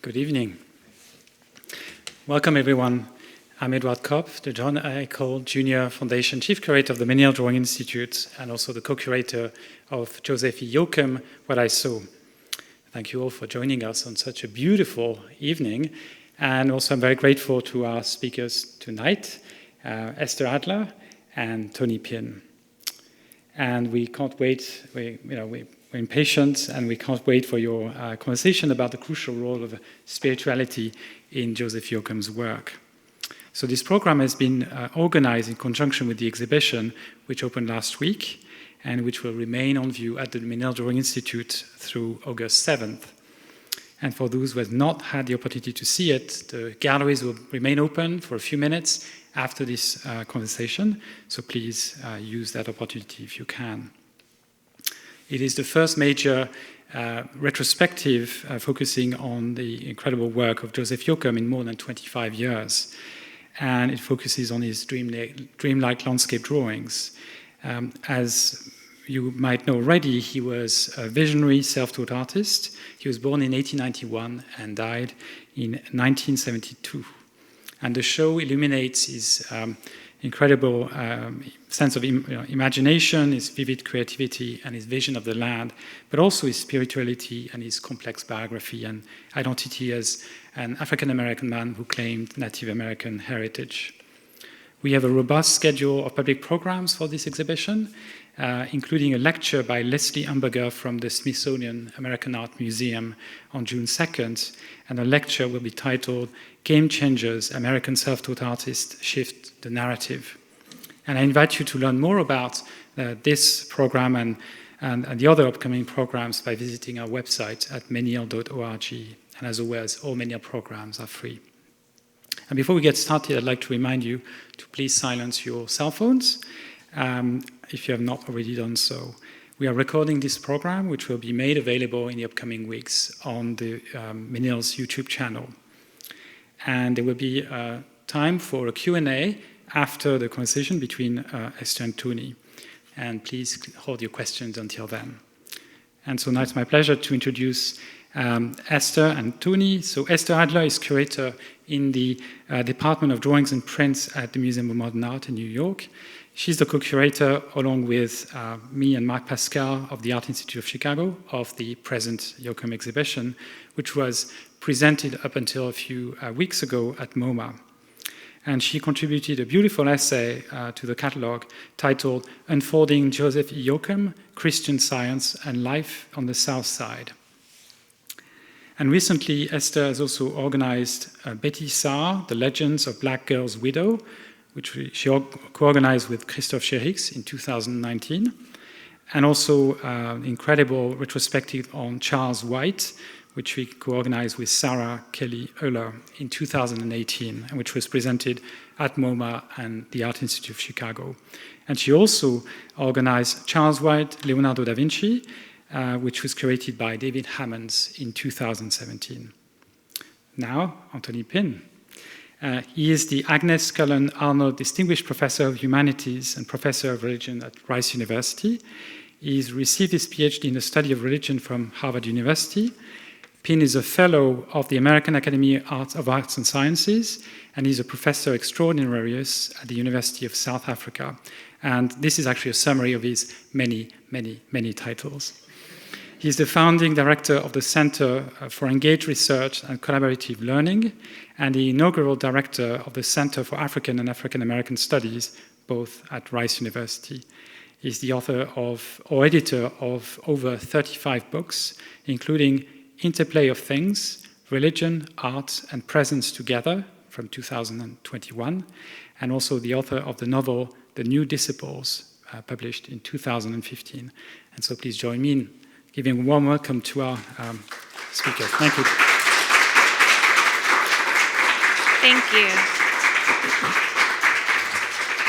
Good evening. Welcome, everyone. I'm Edward Kopp, the John A. Cole Jr. Foundation Chief Curator of the Menil Drawing Institute and also the co-curator of Joseph Yoakum, What I Saw. Thank you all for joining us on such a beautiful evening. And also I'm very grateful to our speakers tonight, Esther Adler and Anthony Pinn. And we can't wait, we're impatient, and we can't wait for your conversation about the crucial role of spirituality in Joseph Yoakum's work. So this program has been organized in conjunction with the exhibition, which opened last week, and which will remain on view at the Menil Drawing Institute through August 7th. And for those who have not had the opportunity to see it, the galleries will remain open for a few minutes after this conversation, so please use that opportunity if you can. It is the first major retrospective focusing on the incredible work of Joseph Yoakum in more than 25 years. And it focuses on his dreamlike landscape drawings. As you might know already, he was a visionary self-taught artist. He was born in 1891 and died in 1972. And the show illuminates his incredible sense of imagination, his vivid creativity, and his vision of the land, but also his spirituality and his complex biography and identity as an African-American man who claimed Native American heritage. We have a robust schedule of public programs for this exhibition, including a lecture by Leslie Umberger from the Smithsonian American Art Museum on June 2nd, and a lecture will be titled Game Changers, American Self-Taught Artists Shift the Narrative. And I invite you to learn more about this program and the other upcoming programs by visiting our website at menil.org. And as always, all Menil programs are free. And before we get started, I'd like to remind you to please silence your cell phones if you have not already done so. We are recording this program, which will be made available in the upcoming weeks on the Menil's YouTube channel. And there will be time for a Q&A after the conversation between Esther and Tony. And please hold your questions until then. And so now it's my pleasure to introduce Esther and Tony. So Esther Adler is curator in the Department of Drawings and Prints at the Museum of Modern Art in New York. She's the co-curator, along with me and Marc Pascal of the Art Institute of Chicago, of the present Yoakum exhibition, which was presented up until a few weeks ago at MoMA. And she contributed a beautiful essay to the catalog titled Unfolding Joseph Yoakum, Christian Science and Life on the South Side. And recently, Esther has also organized Betye Saar, The Legends of Black Girl's Widow, which she co-organized with Christophe Cherix in 2019, and also incredible retrospective on Charles White, which we co-organized with Saar Kelly Oehler in 2018, and which was presented at MoMA and the Art Institute of Chicago. And she also organized Charles White, Leonardo da Vinci, which was curated by David Hammons in 2017. Now, Anthony Pinn. He is the Agnes, Cullen, Arnold Distinguished Professor of Humanities and Professor of Religion at Rice University. He's received his PhD in the study of religion from Harvard University. Pinn is a fellow of the American Academy of Arts and Sciences, and he's a professor extraordinarius at the University of South Africa. And this is actually a summary of his many, many, many titles. He's the founding director of the Center for Engaged Research and Collaborative Learning, and the inaugural director of the Center for African and African American Studies, both at Rice University. He's the author of, or editor of, over 35 books, including Interplay of Things, Religion, Art, and Presence Together, from 2021, and also the author of the novel The New Disciples, published in 2015. And so please join me in giving a warm welcome to our speaker. Thank you. Thank you.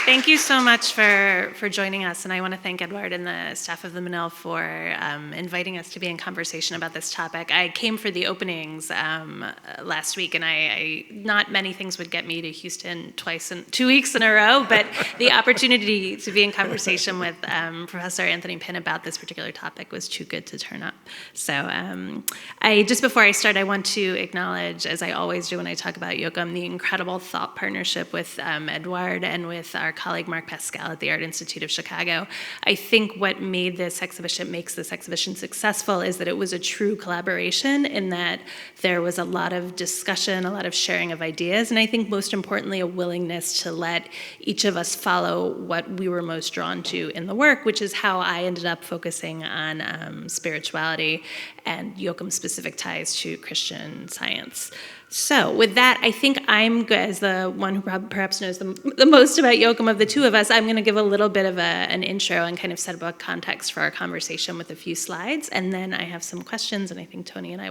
Thank you so much for joining us, and I want to thank Edward and the staff of the Manil for inviting us to be in conversation about this topic. I came for the openings last week, and I not many things would get me to Houston 2 weeks in a row, but the opportunity to be in conversation with Professor Anthony Pinn about this particular topic was too good to turn up. So just before I start, I want to acknowledge, as I always do when I talk about Yoakum, the incredible thought partnership with Edward and with our colleague Mark Pascal at the Art Institute of Chicago. I think what makes this exhibition successful is that it was a true collaboration in that there was a lot of discussion, a lot of sharing of ideas, and I think most importantly a willingness to let each of us follow what we were most drawn to in the work, which is how I ended up focusing on spirituality and Yoakum's specific ties to Christian Science. So with that, I think I'm, as the one who perhaps knows the most about Yoakum of the two of us, I'm going to give a little bit of an intro and kind of set up a context for our conversation with a few slides, and then I have some questions, and I think Tony and I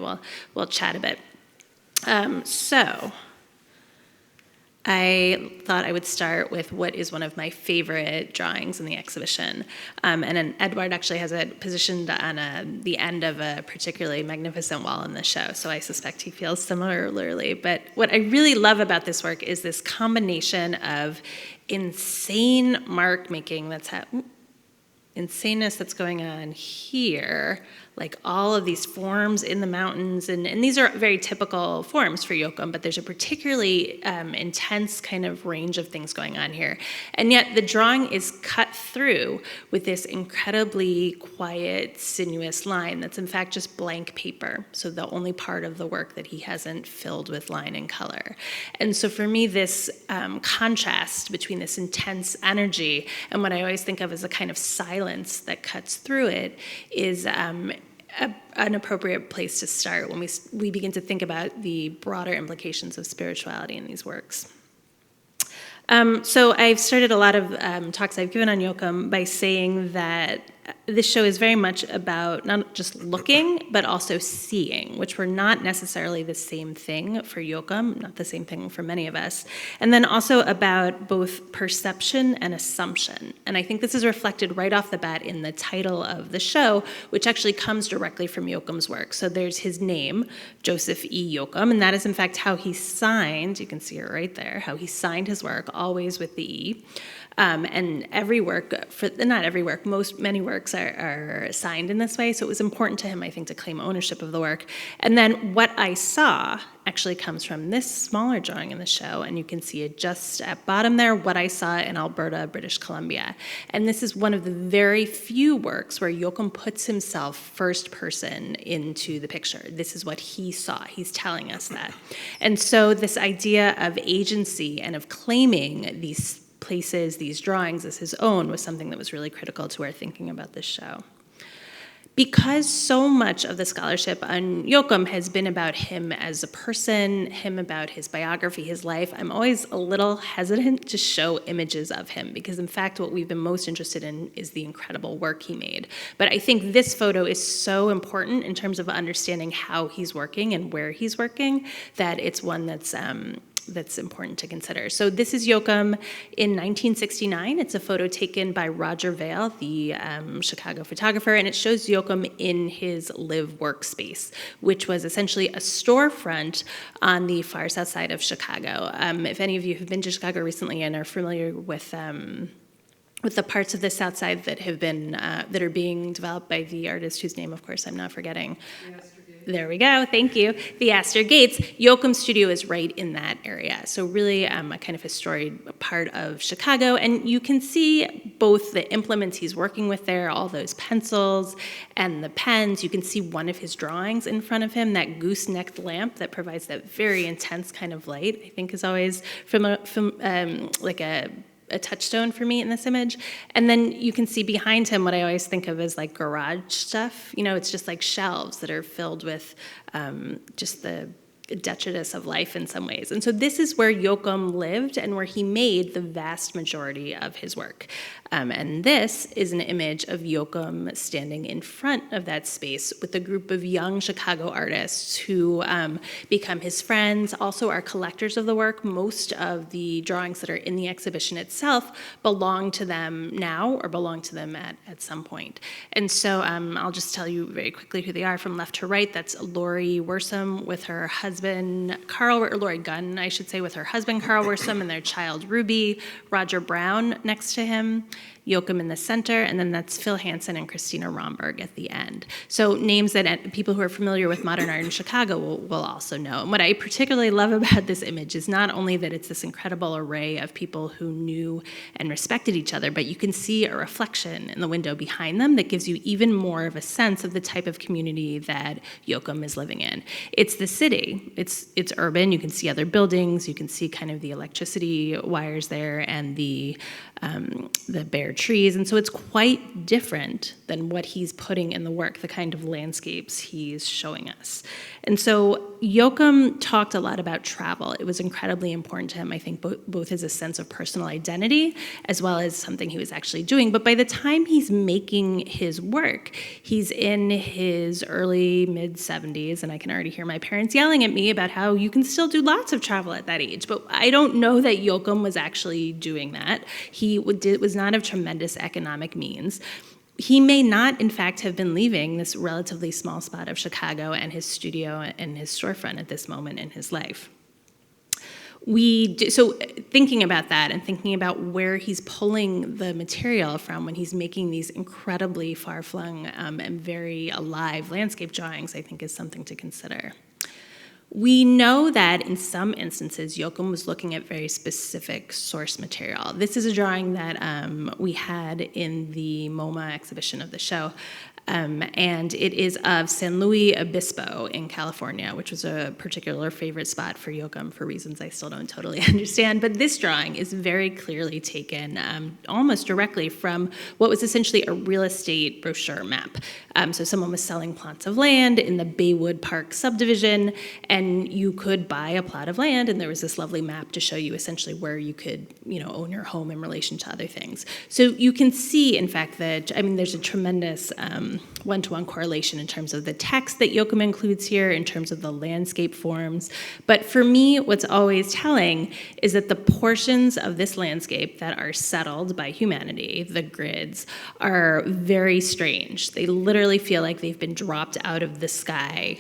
will chat a bit. So I thought I would start with what is one of my favorite drawings in the exhibition. And then Edward actually has it positioned on the end of a particularly magnificent wall in the show, so I suspect he feels similarly. But what I really love about this work is this combination of insane mark making insaneness that's going on here, like all of these forms in the mountains, and these are very typical forms for Yoakum, but there's a particularly intense kind of range of things going on here. And yet the drawing is cut through with this incredibly quiet, sinuous line that's in fact just blank paper, so the only part of the work that he hasn't filled with line and color. And so for me, this contrast between this intense energy and what I always think of as a kind of silence that cuts through it is an appropriate place to start when we begin to think about the broader implications of spirituality in these works. So I've started a lot of talks I've given on Yoakum by saying that this show is very much about not just looking, but also seeing, which were not necessarily the same thing for Yoakum, not the same thing for many of us. And then also about both perception and assumption. And I think this is reflected right off the bat in the title of the show, which actually comes directly from Yoakum's work. So there's his name, Joseph E. Yoakum, and that is in fact how he signed, you can see it right there, how he signed his work, always with the E. And every work, not every work, many works are signed in this way, so it was important to him, I think, to claim ownership of the work. And then what I saw actually comes from this smaller drawing in the show, and you can see it just at bottom there, what I saw in Alberta, British Columbia. And this is one of the very few works where Yoakum puts himself first person into the picture. This is what he saw. He's telling us that. And so this idea of agency and of claiming these places, these drawings as his own, was something that was really critical to our thinking about this show. Because so much of the scholarship on Yoakum has been about him as a person, him about his biography, his life, I'm always a little hesitant to show images of him, because in fact what we've been most interested in is the incredible work he made. But I think this photo is so important in terms of understanding how he's working and where he's working, that it's one that's important to consider. So this is Yoakum in 1969. It's a photo taken by Roger Vail, the Chicago photographer, and it shows Yoakum in his live workspace, which was essentially a storefront on the far south side of Chicago. If any of you have been to Chicago recently and are familiar with the parts of the South Side that have been that are being developed by the artist whose name, of course, I'm not forgetting. There we go, thank you. The Astor Gates. Yoakum's studio is right in that area. So really a kind of historic part of Chicago. And you can see both the implements he's working with there, all those pencils and the pens. You can see one of his drawings in front of him, that goosenecked lamp that provides that very intense kind of light, I think is always like a touchstone for me in this image. And then you can see behind him what I always think of as like garage stuff. You know, it's just like shelves that are filled with just the detritus of life in some ways. And so this is where Yoakum lived and where he made the vast majority of his work. And this is an image of Yoakum standing in front of that space with a group of young Chicago artists who become his friends, also are collectors of the work. Most of the drawings that are in the exhibition itself belong to them now or belong to them at some point. And so I'll just tell you very quickly who they are from left to right. That's Lori Worsom with her husband, Lori Gunn, I should say, with her husband, Carl Worsom, and their child, Ruby. Roger Brown next to him. Yoakum in the center, and then that's Phil Hansen and Christina Romberg at the end. So names that people who are familiar with modern art in Chicago will also know. And what I particularly love about this image is not only that it's this incredible array of people who knew and respected each other, but you can see a reflection in the window behind them that gives you even more of a sense of the type of community that Yoakum is living in. It's the city. It's urban. You can see other buildings. You can see kind of the electricity wires there and the bare trees, and so it's quite different than what he's putting in the work, the kind of landscapes he's showing us. And so Yoakum talked a lot about travel. It was incredibly important to him, I think, both as a sense of personal identity as well as something he was actually doing. But by the time he's making his work, he's in his early, mid-70s, and I can already hear my parents yelling at me about how you can still do lots of travel at that age. But I don't know that Yoakum was actually doing that. He was not of tremendous economic means. He may not, in fact, have been leaving this relatively small spot of Chicago and his studio and his storefront at this moment in his life. So thinking about that and thinking about where he's pulling the material from when he's making these incredibly far-flung and very alive landscape drawings, I think is something to consider. We know that in some instances, Yoakum was looking at very specific source material. This is a drawing that we had in the MoMA exhibition of the show. And it is of San Luis Obispo in California, which was a particular favorite spot for Yoakum for reasons I still don't totally understand. But this drawing is very clearly taken almost directly from what was essentially a real estate brochure map. So someone was selling plots of land in the Baywood Park subdivision, and you could buy a plot of land, and there was this lovely map to show you essentially where you could, own your home in relation to other things. So you can see, in fact, that, there's a tremendous one-to-one correlation in terms of the text that Yoakum includes here, in terms of the landscape forms. But for me, what's always telling is that the portions of this landscape that are settled by humanity, the grids, are very strange. They literally feel like they've been dropped out of the sky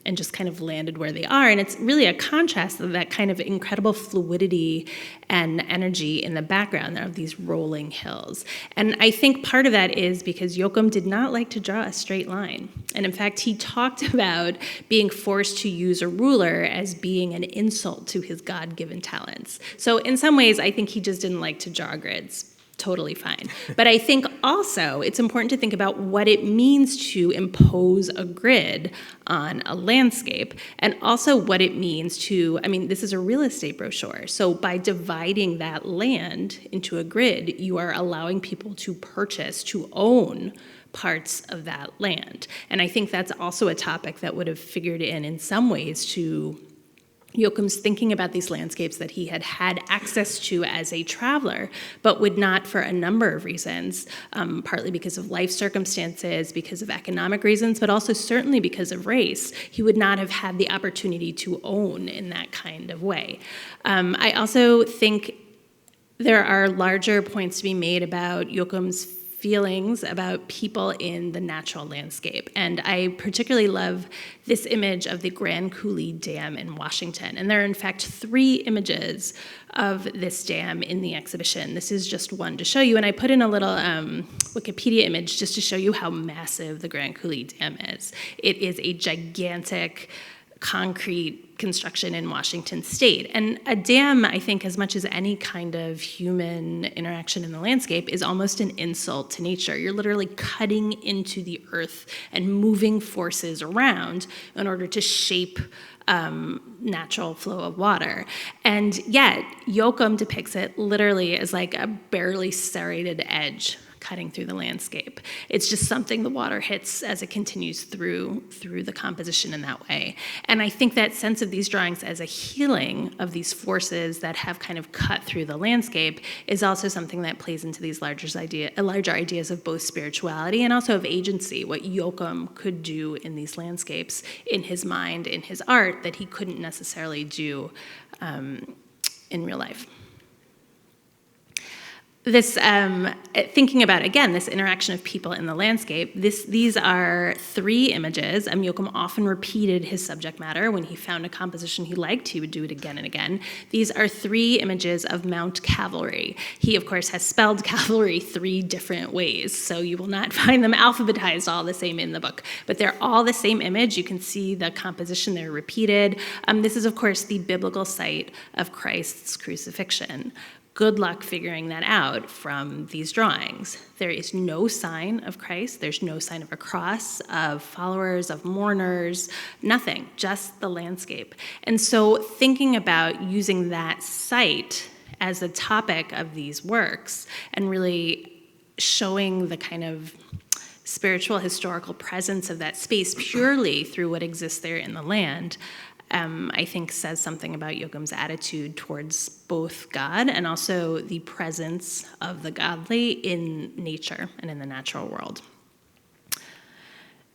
and just kind of landed where they are. And it's really a contrast of that kind of incredible fluidity and energy in the background of these rolling hills. And I think part of that is because Yoakum did not like to draw a straight line. And in fact, he talked about being forced to use a ruler as being an insult to his God-given talents. So in some ways, I think he just didn't like to draw grids. Totally fine. But I think also it's important to think about what it means to impose a grid on a landscape, and also what it means to, this is a real estate brochure. So by dividing that land into a grid, you are allowing people to purchase, to own parts of that land. And I think that's also a topic that would have figured in some ways to Yoakum's thinking about these landscapes that he had had access to as a traveler, but would not for a number of reasons, partly because of life circumstances, because of economic reasons, but also certainly because of race. He would not have had the opportunity to own in that kind of way. I also think there are larger points to be made about Yoakum's feelings about people in the natural landscape. And I particularly love this image of the Grand Coulee Dam in Washington. And there are, in fact, 3 images of this dam in the exhibition. This is just one to show you. And I put in a little Wikipedia image just to show you how massive the Grand Coulee Dam is. It is a gigantic concrete construction in Washington state. And a dam, I think, as much as any kind of human interaction in the landscape, is almost an insult to nature. You're literally cutting into the earth and moving forces around in order to shape natural flow of water. And yet, Yoakum depicts it literally as like a barely serrated edge cutting through the landscape. It's just something the water hits as it continues through the composition in that way. And I think that sense of these drawings as a healing of these forces that have kind of cut through the landscape is also something that plays into these larger ideas of both spirituality and also of agency, what Yoakum could do in these landscapes, in his mind, in his art, that he couldn't necessarily do in real life. This, thinking about, again, this interaction of people in the landscape, these are 3 images. Yoakum often repeated his subject matter. When he found a composition he liked, he would do it again and again. These are 3 images of Mount Cavalry. He, of course, has spelled cavalry 3 different ways, so you will not find them alphabetized all the same in the book. But they're all the same image. You can see the composition, they're repeated. This is, of course, the biblical site of Christ's crucifixion. Good luck figuring that out from these drawings. There is no sign of Christ. There's no sign of a cross, of followers, of mourners, nothing, just the landscape. And so thinking about using that site as the topic of these works and really showing the kind of spiritual, historical presence of that space purely through what exists there in the land, I think says something about Yoakum's attitude towards both God and also the presence of the godly in nature and in the natural world.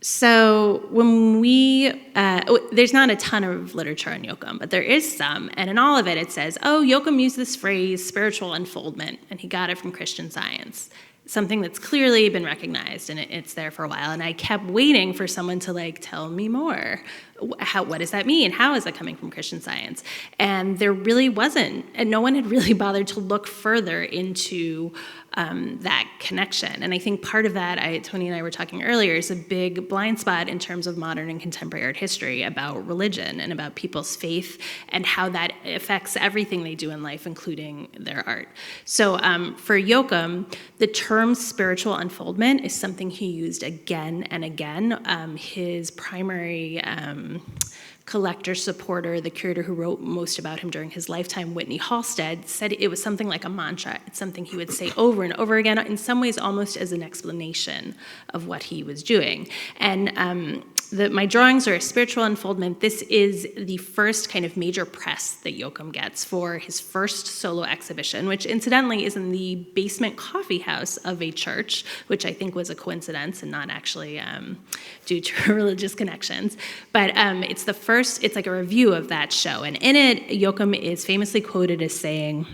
So when there's not a ton of literature on Yoakum, but there is some, and in all of it, it says, Yoakum used this phrase, spiritual unfoldment, and he got it from Christian Science. Something that's clearly been recognized, and it's there for a while. And I kept waiting for someone to tell me more. What does that mean? How is that coming from Christian Science? And there really wasn't, and no one had really bothered to look further into that connection. And I think part of that, Tony and I were talking earlier, is a big blind spot in terms of modern and contemporary art history about religion and about people's faith and how that affects everything they do in life, including their art. So for Yoakum, the term spiritual unfoldment is something he used again and again. His primary collector, supporter, the curator who wrote most about him during his lifetime, Whitney Halstead, said it was something like a mantra. It's something he would say over and over again, in some ways almost as an explanation of what he was doing. And my drawings are a spiritual unfoldment. This is the first kind of major press that Yoakum gets for his first solo exhibition, which incidentally is in the basement coffee house of a church, which I think was a coincidence and not actually due to religious connections. But it's like a review of that show. And in it, Yoakum is famously quoted as saying,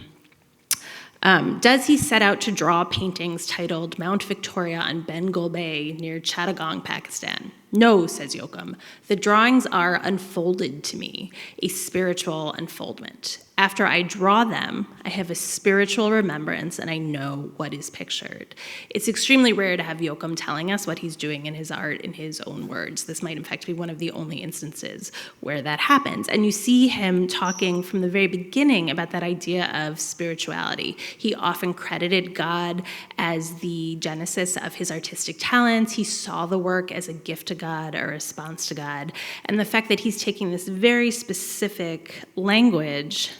does he set out to draw paintings titled Mount Victoria on Bengal Bay near Chittagong, Pakistan? No, says Yoakum. The drawings are unfolded to me, a spiritual unfoldment. After I draw them, I have a spiritual remembrance and I know what is pictured. It's extremely rare to have Yoakum telling us what he's doing in his art in his own words. This might in fact be one of the only instances where that happens. And you see him talking from the very beginning about that idea of spirituality. He often credited God as the genesis of his artistic talents. He saw the work as a gift to God, a response to God. And the fact that he's taking this very specific language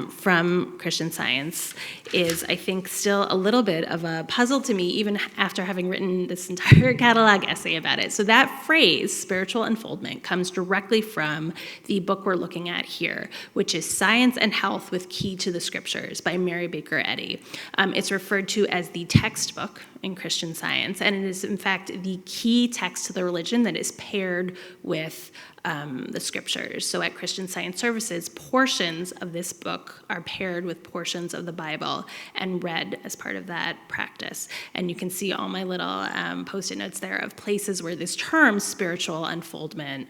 from Christian Science is, I think, still a little bit of a puzzle to me, even after having written this entire catalog essay about it. So that phrase, spiritual unfoldment, comes directly from the book we're looking at here, which is Science and Health with Key to the Scriptures by Mary Baker Eddy. It's referred to as the textbook in Christian Science, and it is, in fact, the key text to the religion that is paired with the scriptures. So at Christian Science Services, portions of this book are paired with portions of the Bible and read as part of that practice. And you can see all my little Post-it notes there of places where this term spiritual unfoldment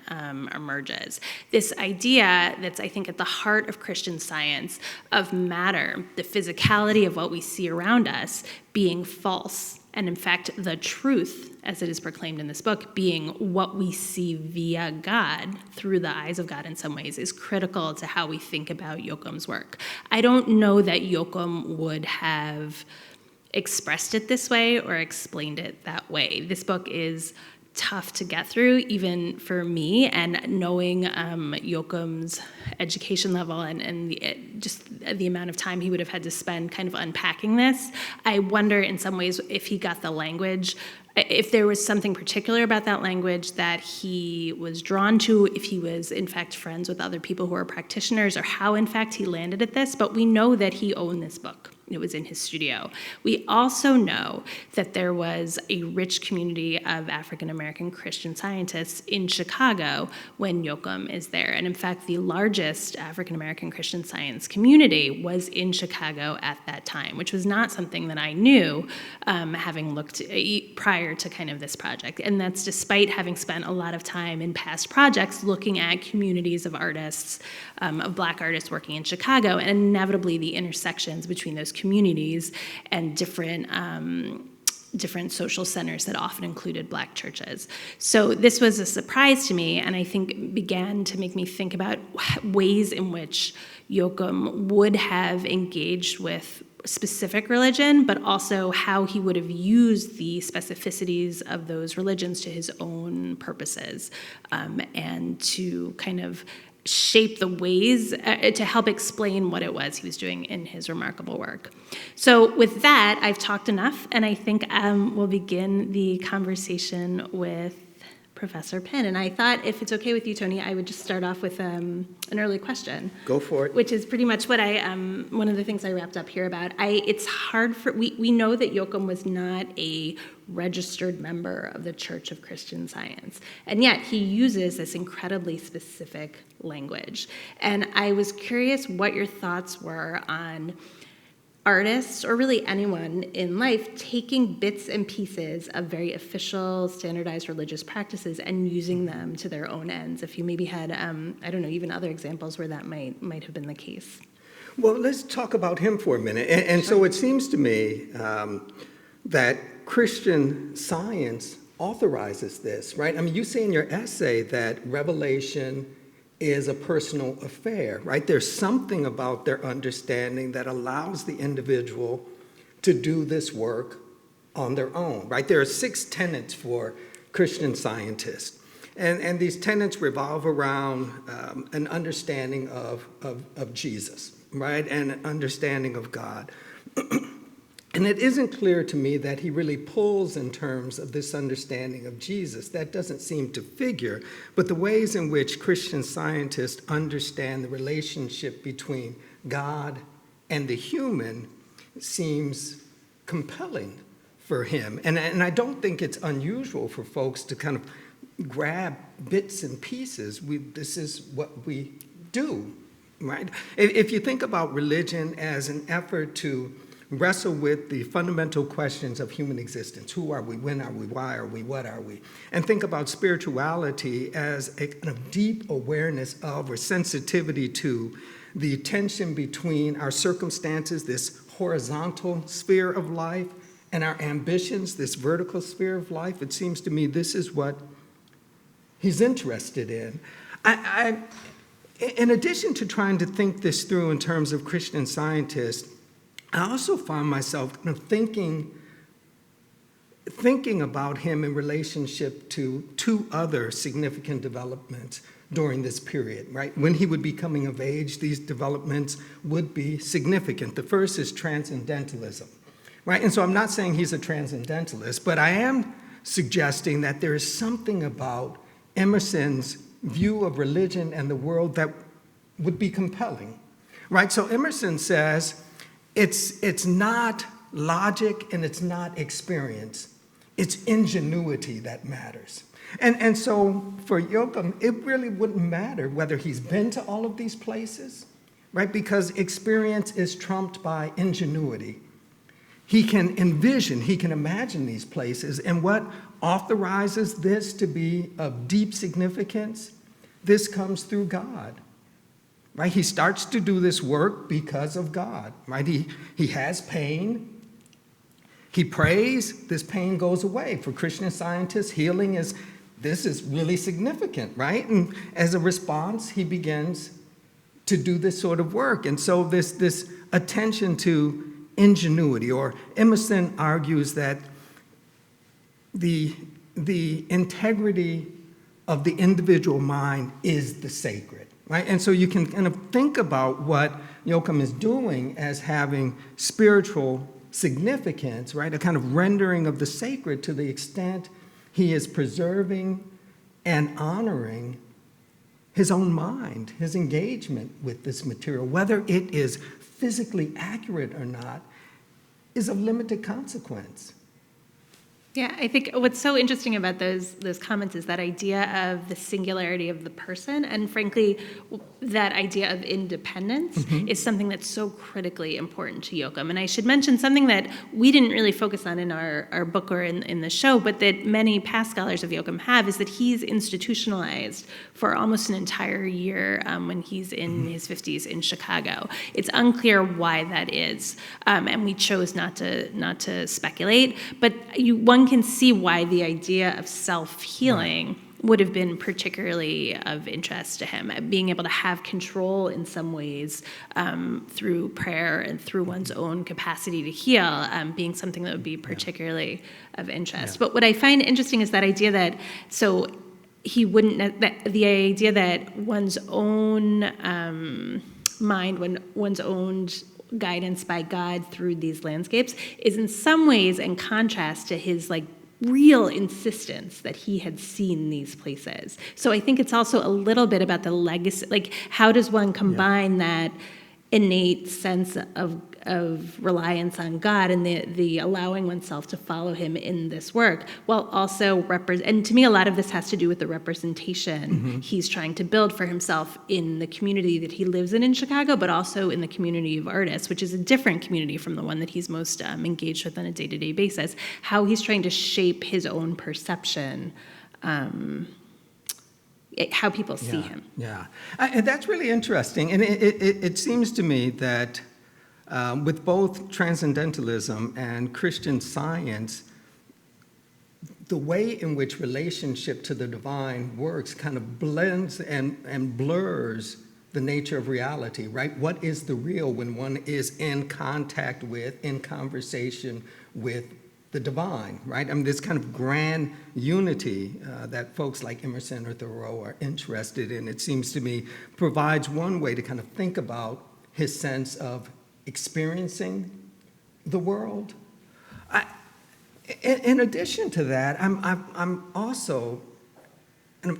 emerges. This idea that's, I think, at the heart of Christian Science of matter, the physicality of what we see around us being false, and in fact, the truth, as it is proclaimed in this book, being what we see via God, through the eyes of God in some ways, is critical to how we think about Yoakum's work. I don't know that Yoakum would have expressed it this way or explained it that way. This book is tough to get through, even for me, and knowing Yoakum's education level and just the amount of time he would have had to spend kind of unpacking this. I wonder in some ways if he got the language, if there was something particular about that language that he was drawn to, if he was in fact friends with other people who are practitioners, or how in fact he landed at this, but we know that he owned this book. It was in his studio. We also know that there was a rich community of African-American Christian scientists in Chicago when Yoakum is there. And in fact, the largest African-American Christian science community was in Chicago at that time, which was not something that I knew having looked prior to kind of this project. And that's despite having spent a lot of time in past projects looking at communities of artists, of Black artists working in Chicago, and inevitably the intersections between those communities and different social centers that often included Black churches. So this was a surprise to me, and I think began to make me think about ways in which Yoakum would have engaged with specific religion, but also how he would have used the specificities of those religions to his own purposes, and to kind of shape the ways to help explain what it was he was doing in his remarkable work. So with that, I've talked enough, and I think we'll begin the conversation with Professor Pinn. And I thought, if it's okay with you, Tony, I would just start off with an early question. Go for it. Which is pretty much what one of the things I wrapped up here about. It's hard for, we know that Yoakum was not a registered member of the Church of Christian Science, and yet he uses this incredibly specific language. And I was curious what your thoughts were on artists, or really anyone in life, taking bits and pieces of very official, standardized religious practices and using them to their own ends. If you maybe had, I don't know, even other examples where that might have been the case. Well, let's talk about him for a minute. And so it seems to me that Christian Science authorizes this, right? I mean, you say in your essay that revelation is a personal affair, right? There's something about their understanding that allows the individual to do this work on their own, right? There are 6 tenets for Christian scientists, and these tenets revolve around an understanding of Jesus, right? And an understanding of God. And it isn't clear to me that he really pulls in terms of this understanding of Jesus. That doesn't seem to figure. But the ways in which Christian scientists understand the relationship between God and the human seems compelling for him. And I don't think it's unusual for folks to kind of grab bits and pieces. This is what we do, right? If you think about religion as an effort to wrestle with the fundamental questions of human existence. Who are we? When are we? Why are we? What are we? And think about spirituality as a kind of deep awareness of, or sensitivity to, the tension between our circumstances, this horizontal sphere of life, and our ambitions, this vertical sphere of life. It seems to me this is what he's interested in. In addition to trying to think this through in terms of Christian scientists, I also found myself kind of thinking about him in relationship to 2 other significant developments during this period, right? When he would be coming of age, these developments would be significant. The first is transcendentalism, right? And so I'm not saying he's a transcendentalist, but I am suggesting that there is something about Emerson's view of religion and the world that would be compelling, right? So Emerson says, it's not logic and it's not experience. It's ingenuity that matters. And so for Yoakum, it really wouldn't matter whether he's been to all of these places, right? Because experience is trumped by ingenuity. He can envision, he can imagine these places. And what authorizes this to be of deep significance? This comes through God. Right? He starts to do this work because of God, right? He has pain. He prays, this pain goes away. For Christian scientists, healing is really significant, right? And as a response, he begins to do this sort of work. And so this attention to ingenuity, or Emerson argues that the integrity of the individual mind is the sacred. right? And so you can kind of think about what Yoakum is doing as having spiritual significance, right? A kind of rendering of the sacred to the extent he is preserving and honoring his own mind, his engagement with this material. Whether it is physically accurate or not is of limited consequence. Yeah, I think what's so interesting about those comments is that idea of the singularity of the person, and frankly, that idea of independence is something that's so critically important to Yoakum. And I should mention something that we didn't really focus on in our book or in the show, but that many past scholars of Yoakum have, is that he's institutionalized for almost an entire year when he's in his 50s in Chicago. It's unclear why that is, and we chose not to speculate, but one can see why the idea of self-healing would have been particularly of interest to him, being able to have control in some ways through prayer and through one's own capacity to heal, being something that would be particularly of interest. But what I find interesting is that idea that, so he wouldn't, the idea that one's own mind, one's own guidance by God through these landscapes is in some ways in contrast to his real insistence that he had seen these places. So I think it's also a little bit about the legacy, how does one combine that innate sense of reliance on God and the allowing oneself to follow him in this work, while also and to me a lot of this has to do with the representation he's trying to build for himself in the community that he lives in Chicago, but also in the community of artists, which is a different community from the one that he's most engaged with on a day-to-day basis, how he's trying to shape his own perception, how people see him. Yeah, and that's really interesting. And it seems to me that with both transcendentalism and Christian Science, the way in which relationship to the divine works kind of blends and blurs the nature of reality, right? What is the real when one is in contact with, in conversation with the divine, right? I mean, this kind of grand unity that folks like Emerson or Thoreau are interested in, it seems to me, provides one way to kind of think about his sense of experiencing the world. In addition to that, I'm also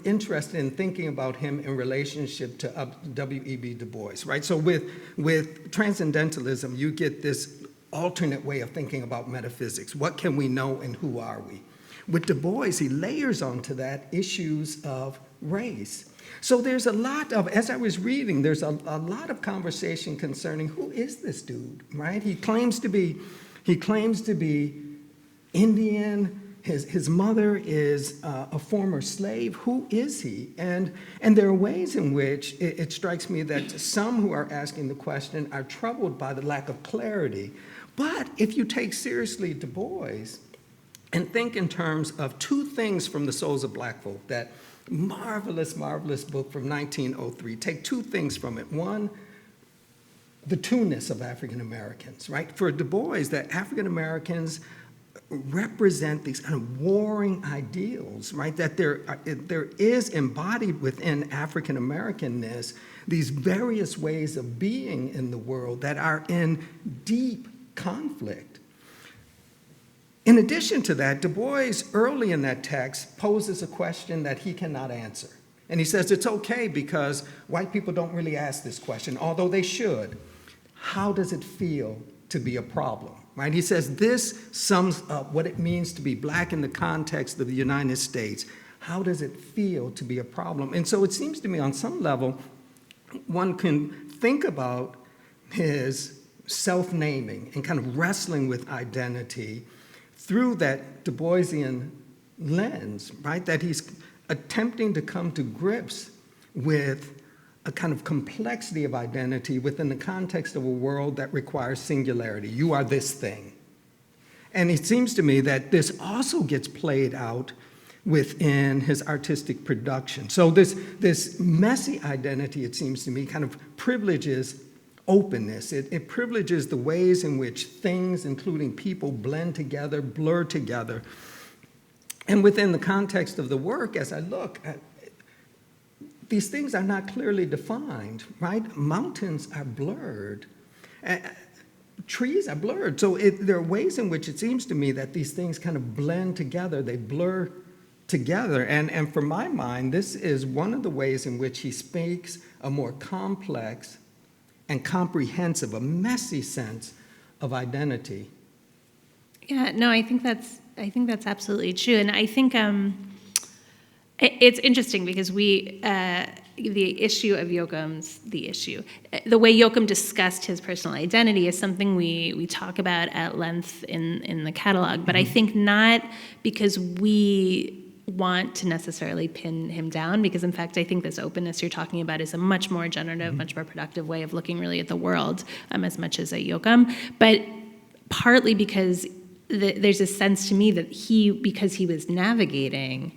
interested in thinking about him in relationship to W.E.B. Du Bois, right? So with transcendentalism, you get this alternate way of thinking about metaphysics. What can we know and who are we? With Du Bois, he layers onto that issues of race. So there's a lot of, as I was reading, there's a lot of conversation concerning who is this dude, right? He claims to be Indian. His mother is a former slave. Who is he? And there are ways in which it strikes me that some who are asking the question are troubled by the lack of clarity. But if you take seriously Du Bois and think in terms of two things from The Souls of Black Folk, that marvelous, marvelous book from 1903, take two things from it. One, the two-ness of African Americans, right? For Du Bois, that African Americans represent these kind of warring ideals, right? That there is embodied within African Americanness these various ways of being in the world that are in deep conflict. In addition to that, Du Bois, early in that text, poses a question that he cannot answer. And he says it's okay because white people don't really ask this question, although they should. How does it feel to be a problem? Right? He says this sums up what it means to be black in the context of the United States. How does it feel to be a problem? And so it seems to me on some level, one can think about his self-naming and kind of wrestling with identity through that Du Boisian lens, right? That he's attempting to come to grips with a kind of complexity of identity within the context of a world that requires singularity. You are this thing. And it seems to me that this also gets played out within his artistic production. So this messy identity, it seems to me, kind of privileges openness. It privileges the ways in which things, including people, blend together, blur together. And within the context of the work, as I look at these things are not clearly defined, right? Mountains are blurred. Trees are blurred. So there are ways in which it seems to me that these things kind of blend together. They blur together. And for my mind, this is one of the ways in which he speaks a more complex and comprehensive, a messy sense of identity. Yeah, no, I think that's absolutely true. And I think it's interesting because the issue of Yoakum's, the way Yoakum discussed his personal identity is something we talk about at length in the catalog, but I think not because we want to necessarily pin him down, because in fact I think this openness you're talking about is a much more generative, much more productive way of looking really at the world, as much as at Yoakum, but partly because there's a sense to me that because he was navigating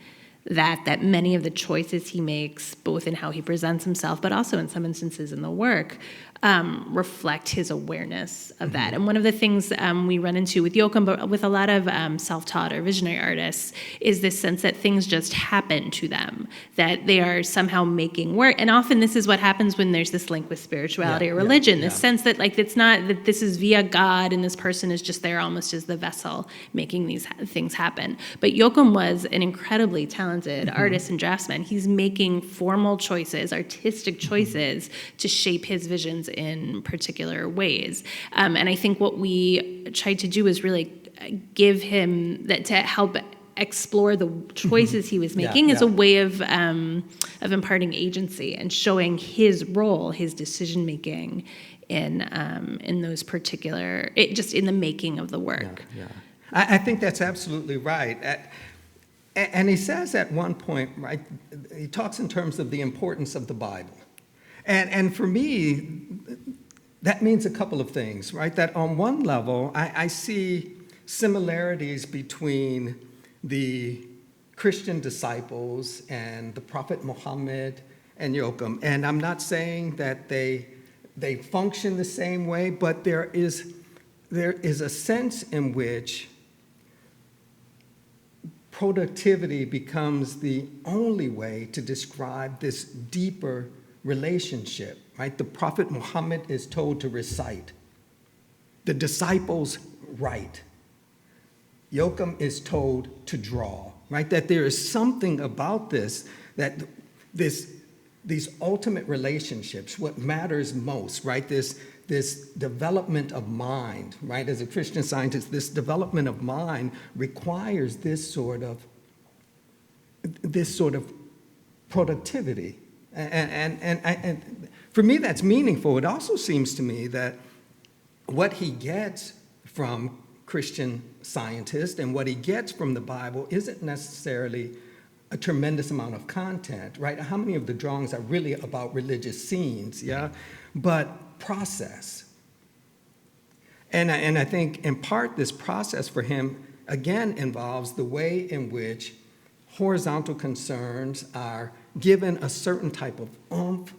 that many of the choices he makes, both in how he presents himself, but also in some instances in the work, reflect his awareness of that. And one of the things we run into with Yoakum, but with a lot of self-taught or visionary artists, is this sense that things just happen to them, that they are somehow making work. And often this is what happens when there's this link with spirituality or religion, this sense that like it's not that this is via God and this person is just there almost as the vessel making these things happen. But Yoakum was an incredibly talented artist and draftsman. He's making formal choices, artistic choices to shape his visions in particular ways. And I think what we tried to do is really give him that to help explore the choices he was making as a way of imparting agency and showing his role, his decision making in those particular, just in the making of the work. I think that's absolutely right. And he says at one point, right, he talks in terms of the importance of the Bible. And for me, that means a couple of things, right? That on one level, I see similarities between the Christian disciples and the Prophet Muhammad and Yoakum. And I'm not saying that they function the same way, but there is a sense in which productivity becomes the only way to describe this deeper relationship, right? The Prophet Muhammad is told to recite. The disciples write. Yoakum is told to draw, right? That there is something about this, that these ultimate relationships, what matters most, right? This development of mind, right? As a Christian scientist, this development of mind requires this sort of productivity. And for me, that's meaningful. It also seems to me that what he gets from Christian scientists and what he gets from the Bible isn't necessarily a tremendous amount of content, right? How many of the drawings are really about religious scenes, but process. And I think in part this process for him, again, involves the way in which horizontal concerns are given a certain type of oomph,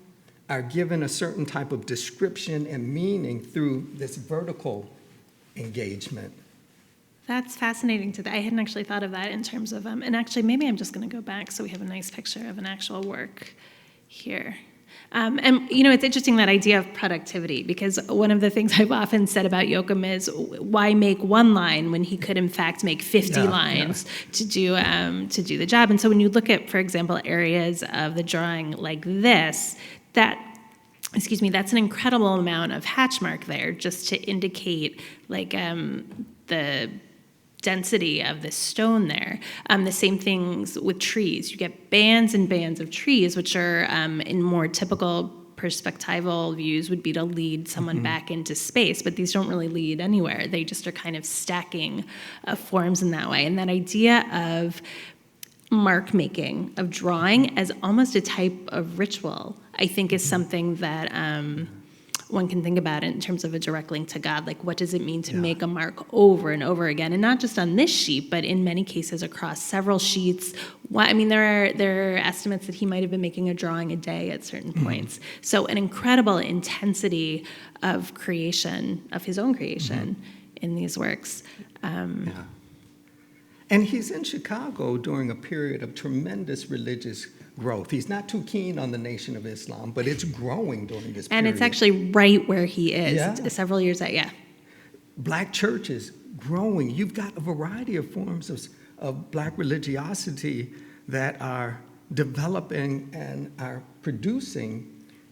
are given a certain type of description and meaning through this vertical engagement. That's fascinating. I hadn't actually thought of that in terms of, and actually maybe I'm just going to go back so we have a nice picture of an actual work here. And, it's interesting, that idea of productivity, because one of the things I've often said about Yoakum is why make one line when he could, in fact, make 50 lines to do the job. And so when you look at, for example, areas of the drawing like this, that's an incredible amount of hatch mark there just to indicate, like, the density of the stone there. The same things with trees. You get bands and bands of trees, which are in more typical perspectival views would be to lead someone back into space, but these don't really lead anywhere. They just are kind of stacking forms in that way. And that idea of mark making, of drawing as almost a type of ritual, I think is something that one can think about it in terms of a direct link to God. Like, what does it mean to make a mark over and over again? And not just on this sheet, but in many cases across several sheets. There are estimates that he might have been making a drawing a day at certain points. So an incredible intensity of creation, of his own creation in these works. And he's in Chicago during a period of tremendous religious growth. He's not too keen on the Nation of Islam, but it's growing during this period. And it's actually right where he is, Yeah. several years out, yeah. Black churches growing. You've got a variety of forms of black religiosity that are developing and are producing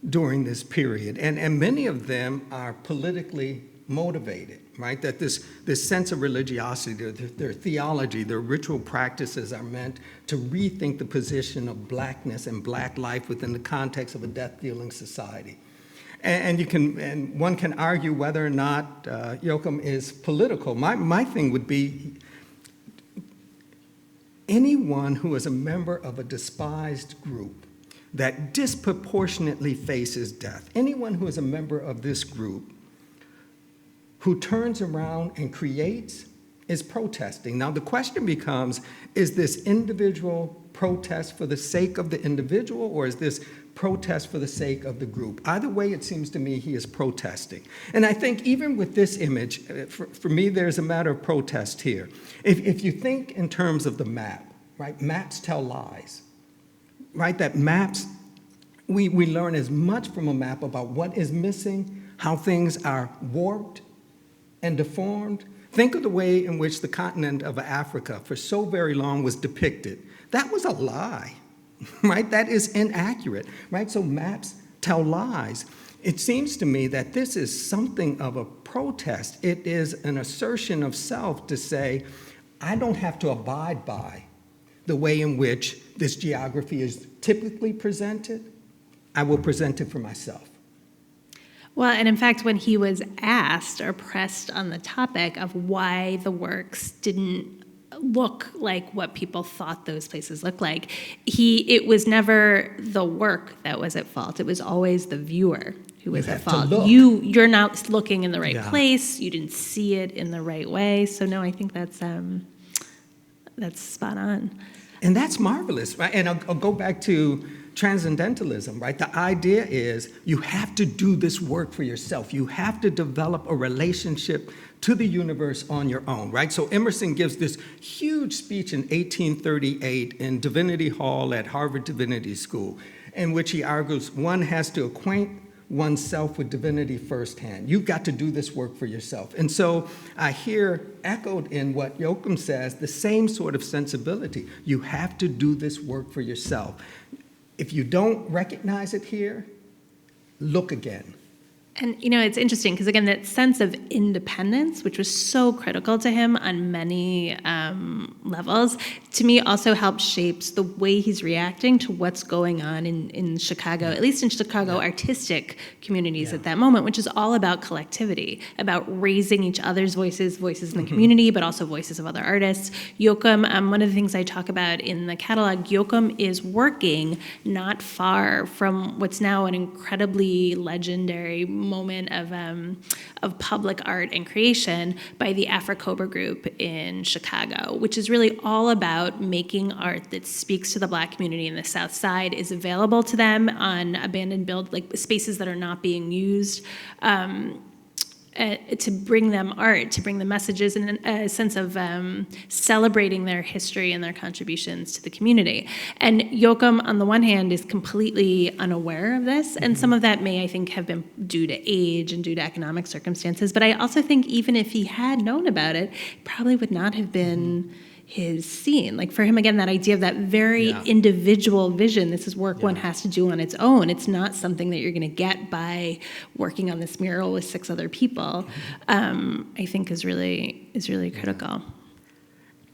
during this period. And many of them are politically motivated, right? That this sense of religiosity, their theology, their ritual practices are meant to rethink the position of blackness and black life within the context of a death-dealing society. And one can argue whether or not Yoakum is political. My thing would be anyone who is a member of a despised group that disproportionately faces death, anyone who is a member of this group who turns around and creates is protesting. Now the question becomes, is this individual protest for the sake of the individual, or is this protest for the sake of the group? Either way, it seems to me he is protesting. And I think even with this image, for me, there's a matter of protest here. If you think in terms of the map, right? Maps tell lies, right? That maps, we learn as much from a map about what is missing, how things are warped and deformed. Think of the way in which the continent of Africa for so very long was depicted. That was a lie, right? That is inaccurate, right? So maps tell lies. It seems to me that this is something of a protest. It is an assertion of self to say, I don't have to abide by the way in which this geography is typically presented. I will present it for myself. Well, and in fact, when he was asked or pressed on the topic of why the works didn't look like what people thought those places looked like, it was never the work that was at fault. It was always the viewer who was at fault. You're not looking in the right place. You didn't see it in the right way. So no, I think that's spot on. And that's marvelous, right? And I'll go back to transcendentalism, right? The idea is you have to do this work for yourself. You have to develop a relationship to the universe on your own, right? So Emerson gives this huge speech in 1838 in Divinity Hall at Harvard Divinity School, in which he argues one has to acquaint oneself with divinity firsthand. You've got to do this work for yourself. And so I hear echoed in what Yoakum says, the same sort of sensibility. You have to do this work for yourself. If you don't recognize it here, look again. And, it's interesting because, again, that sense of independence, which was so critical to him on many levels, to me also helps shapes the way he's reacting to what's going on in Chicago, at least in Chicago artistic communities at that moment, which is all about collectivity, about raising each other's voices in the community, but also voices of other artists. Yoakum, one of the things I talk about in the catalog, Yoakum is working not far from what's now an incredibly legendary moment of public art and creation by the Afro-Cobra group in Chicago, which is really all about making art that speaks to the Black community in the South Side, is available to them on abandoned spaces that are not being used, to bring them art, to bring them messages, and a sense of celebrating their history and their contributions to the community. And Yoakum, on the one hand, is completely unaware of this, and some of that may, I think, have been due to age and due to economic circumstances, but I also think even if he had known about it, it probably would not have been his scene. Like for him, again, that idea of that very individual vision, this is work one has to do on its own. It's not something that you're going to get by working on this mural with 6 other people, I think is really critical.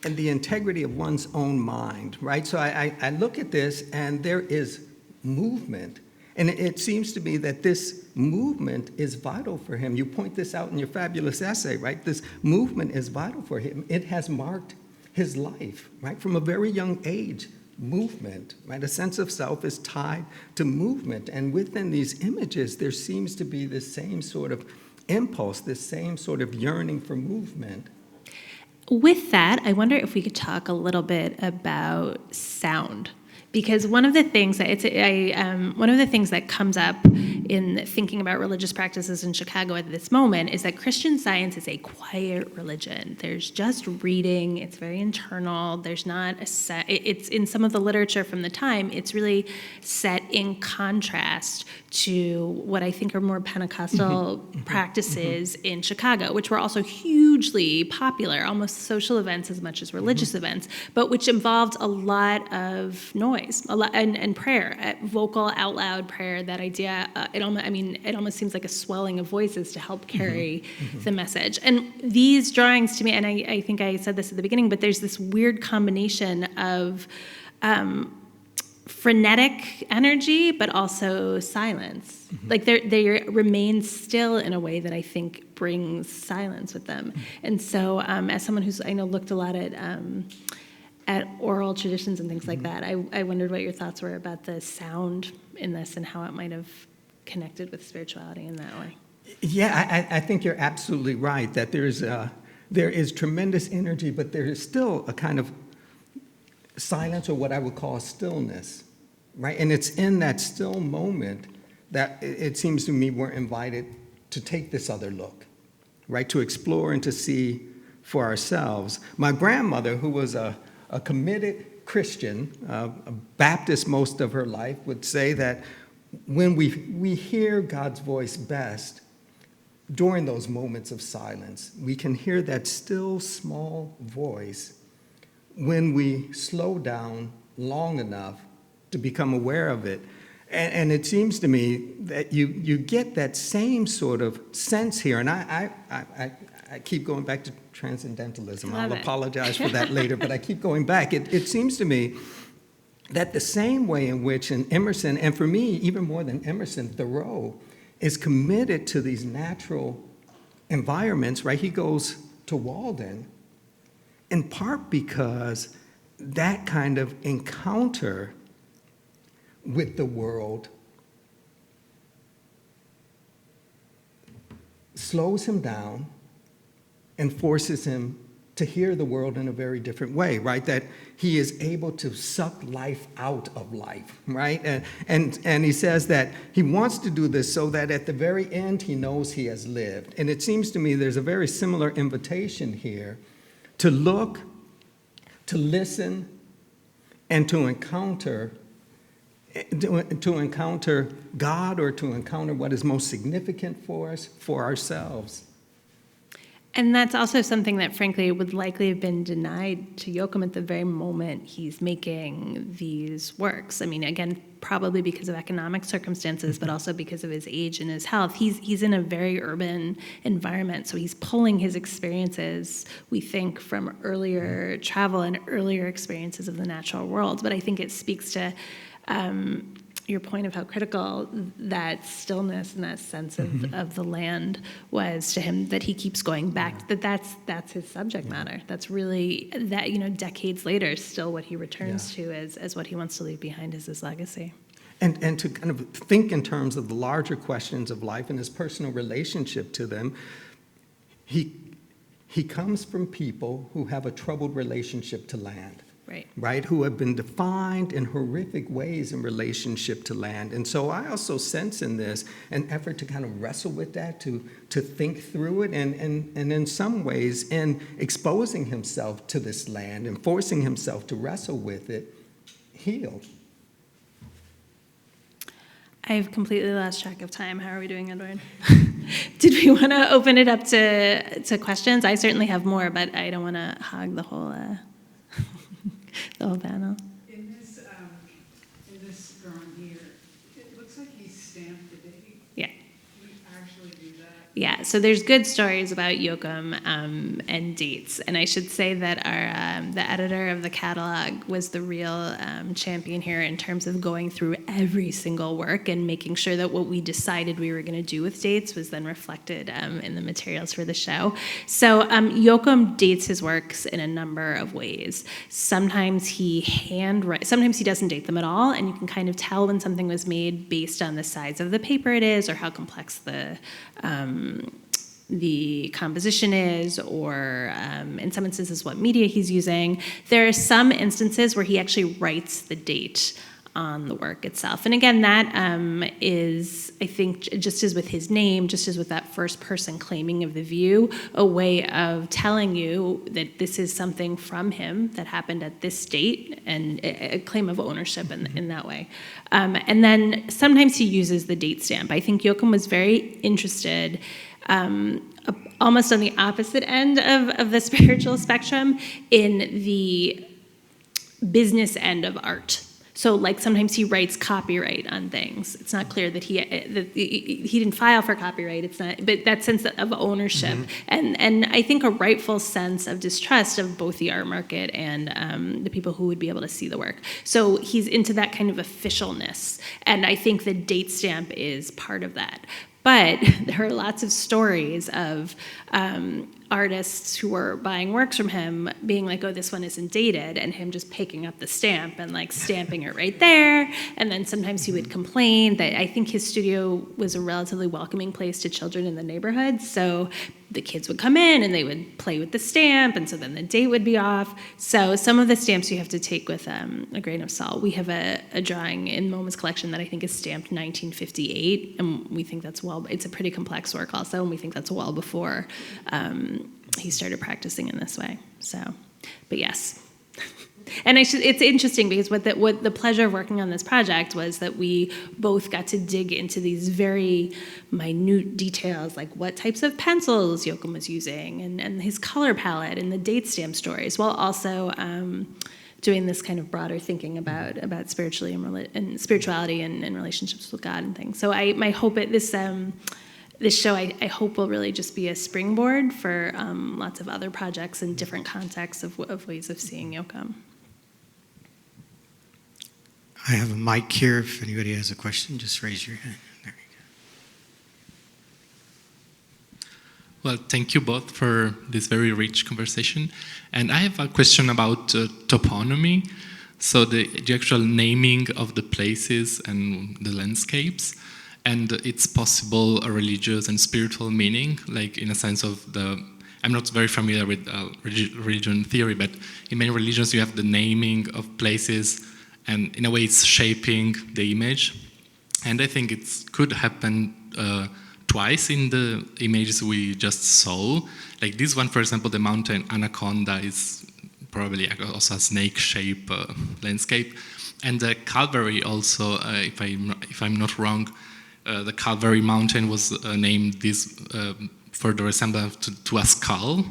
And the integrity of one's own mind, right? So I look at this and there is movement. And it seems to me that this movement is vital for him. You point this out in your fabulous essay, right? This movement is vital for him. It has marked his life, right? From a very young age, movement, right? A sense of self is tied to movement. And within these images, there seems to be this same sort of impulse, this same sort of yearning for movement. With that, I wonder if we could talk a little bit about sound. Because one of the things that comes up in thinking about religious practices in Chicago at this moment is that Christian Science is a quiet religion. There's just reading. It's very internal. There's not a set. It's in some of the literature from the time. It's really set in contrast to what I think are more Pentecostal practices in Chicago, which were also hugely popular, almost social events as much as religious events, but which involved a lot of noise, and prayer, vocal, out loud prayer. That idea, it almost seems like a swelling of voices to help carry the message. And these drawings, to me, and I think I said this at the beginning, but there's this weird combination of frenetic energy, but also silence. Like they remain still in a way that I think brings silence with them. And so, as someone who's looked a lot at oral traditions and things like that, I wondered what your thoughts were about the sound in this and how it might have connected with spirituality in that way. Yeah, I think you're absolutely right that there is tremendous energy, but there is still a kind of silence, or what I would call stillness, right? And it's in that still moment that it seems to me we're invited to take this other look, right? To explore and to see for ourselves. My grandmother, who was a committed Christian, a Baptist most of her life, would say that when we hear God's voice best during those moments of silence, we can hear that still small voice when we slow down long enough to become aware of it. And it seems to me that you get that same sort of sense here. And I keep going back to transcendentalism. I'll apologize for that later, but I keep going back. It seems to me that the same way in which Emerson, and for me, even more than Emerson, Thoreau, is committed to these natural environments, right? He goes to Walden, in part because that kind of encounter with the world slows him down and forces him to hear the world in a very different way, right? That he is able to suck life out of life, right? And he says that he wants to do this so that at the very end he knows he has lived. And it seems to me there's a very similar invitation here to look, to listen, and to encounter God, or to encounter what is most significant for us, for ourselves. And that's also something that, frankly, would likely have been denied to Yoakum at the very moment he's making these works. I mean, again, probably because of economic circumstances, but also because of his age and his health. He's in a very urban environment, so he's pulling his experiences, we think, from earlier travel and earlier experiences of the natural world. But I think it speaks to your point of how critical that stillness and that sense of the land was to him, that he keeps going back, that's his subject matter. That's really, that, decades later, still what he returns to as what he wants to leave behind as his legacy. And to kind of think in terms of the larger questions of life and his personal relationship to them, he comes from people who have a troubled relationship to land. Right, who have been defined in horrific ways in relationship to land. And so I also sense in this an effort to kind of wrestle with that, to think through it, and in some ways, in exposing himself to this land and forcing himself to wrestle with it, heal. I've completely lost track of time. How are we doing, Edward? Did we want to open it up to questions? I certainly have more, but I don't want to hog the whole panel. In this drawing here, it looks like he stamped the date. Yeah. He actually do that. Yeah, so there's good stories about Yoakum and dates, and I should say that the editor of the catalog was the real champion here in terms of going through every single work and making sure that what we decided we were going to do with dates was then reflected in the materials for the show. So Yoakum dates his works in a number of ways. Sometimes he sometimes he doesn't date them at all, and you can kind of tell when something was made based on the size of the paper it is, or how complex the composition is, or in some instances what media he's using. There are some instances where he actually writes the date on the work itself. And again, that is, I think, just as with his name, just as with that first person claiming of the view, a way of telling you that this is something from him that happened at this date, and a claim of ownership in that way. And then sometimes he uses the date stamp. I think Yoakum was very interested, almost on the opposite end of the spiritual spectrum, in the business end of art. So, like, sometimes he writes copyright on things. It's not clear that he didn't file for copyright. It's not, but that sense of ownership, and I think a rightful sense of distrust of both the art market and the people who would be able to see the work. So he's into that kind of officialness, and I think the date stamp is part of that. But there are lots of stories of artists who were buying works from him being like, oh, this one isn't dated, and him just picking up the stamp and like stamping it right there. And then sometimes he would complain that I think his studio was a relatively welcoming place to children in the neighborhood. So the kids would come in and they would play with the stamp, and so then the date would be off. So some of the stamps you have to take with a grain of salt. We have a drawing in MoMA's collection that I think is stamped 1958, and we think that's it's a pretty complex work also, and we think that's well before he started practicing in this way. So, but yes. And it's interesting because what the pleasure of working on this project was that we both got to dig into these very minute details, like what types of pencils Yoakum was using, and his color palette, and the date stamp stories, while also doing this kind of broader thinking about spirituality and relationships with God and things. So my hope at this show, I hope, will really just be a springboard for lots of other projects in different contexts of ways of seeing Yoakum. I have a mic here. If anybody has a question, just raise your hand. There you go. Well, thank you both for this very rich conversation. And I have a question about toponymy, so the actual naming of the places and the landscapes. And it's possible a religious and spiritual meaning, like in a sense of I'm not very familiar with religion theory, but in many religions you have the naming of places, and in a way it's shaping the image. And I think it could happen twice in the images we just saw. Like this one, for example, the mountain Anaconda is probably also a snake-shaped landscape. And the Calvary also, if I'm not wrong, the Calvary Mountain was named this for the resemblance to a skull,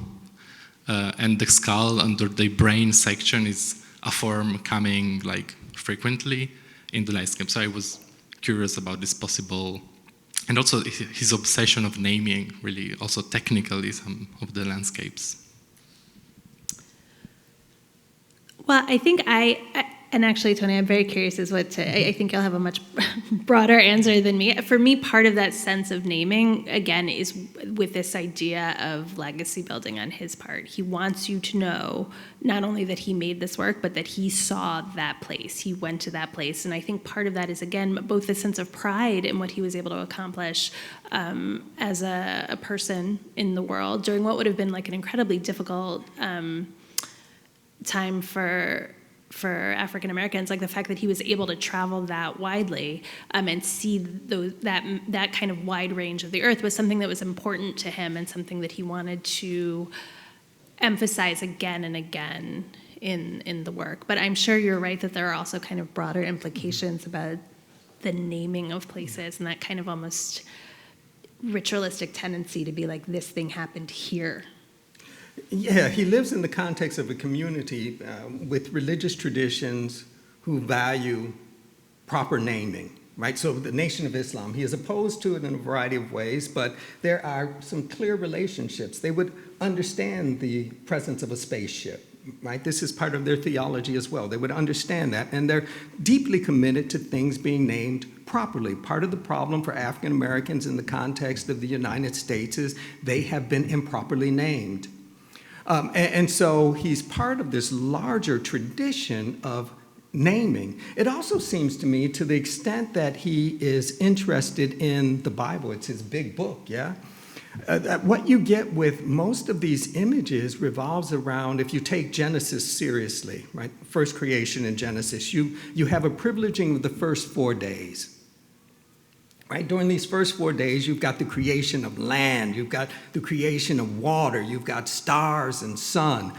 and the skull under the brain section is a form coming like frequently in the landscape. So I was curious about this possible, and also his obsession of naming really also technically some of the landscapes. Well, I think and actually, Tony, I'm very curious as what I think you'll have a much broader answer than me. For me, part of that sense of naming, again, is with this idea of legacy building on his part. He wants you to know not only that he made this work, but that he saw that place. He went to that place. And I think part of that is, again, both the sense of pride in what he was able to accomplish as a person in the world during what would have been like an incredibly difficult time for African Americans, like the fact that he was able to travel that widely and see that kind of wide range of the earth was something that was important to him and something that he wanted to emphasize again and again in the work. But I'm sure you're right that there are also kind of broader implications about the naming of places and that kind of almost ritualistic tendency to be like, this thing happened here. Yeah, he lives in the context of a community with religious traditions who value proper naming, right? So the Nation of Islam, he is opposed to it in a variety of ways, but there are some clear relationships. They would understand the presence of a spaceship, right? This is part of their theology as well. They would understand that, and they're deeply committed to things being named properly. Part of the problem for African Americans in the context of the United States is they have been improperly named. And so he's part of this larger tradition of naming. It also seems to me, to the extent that he is interested in the Bible, it's his big book, yeah? What you get with most of these images revolves around, if you take Genesis seriously, right? First creation in Genesis, you have a privileging of the first 4 days. Right? During these first 4 days, you've got the creation of land, you've got the creation of water, you've got stars and sun.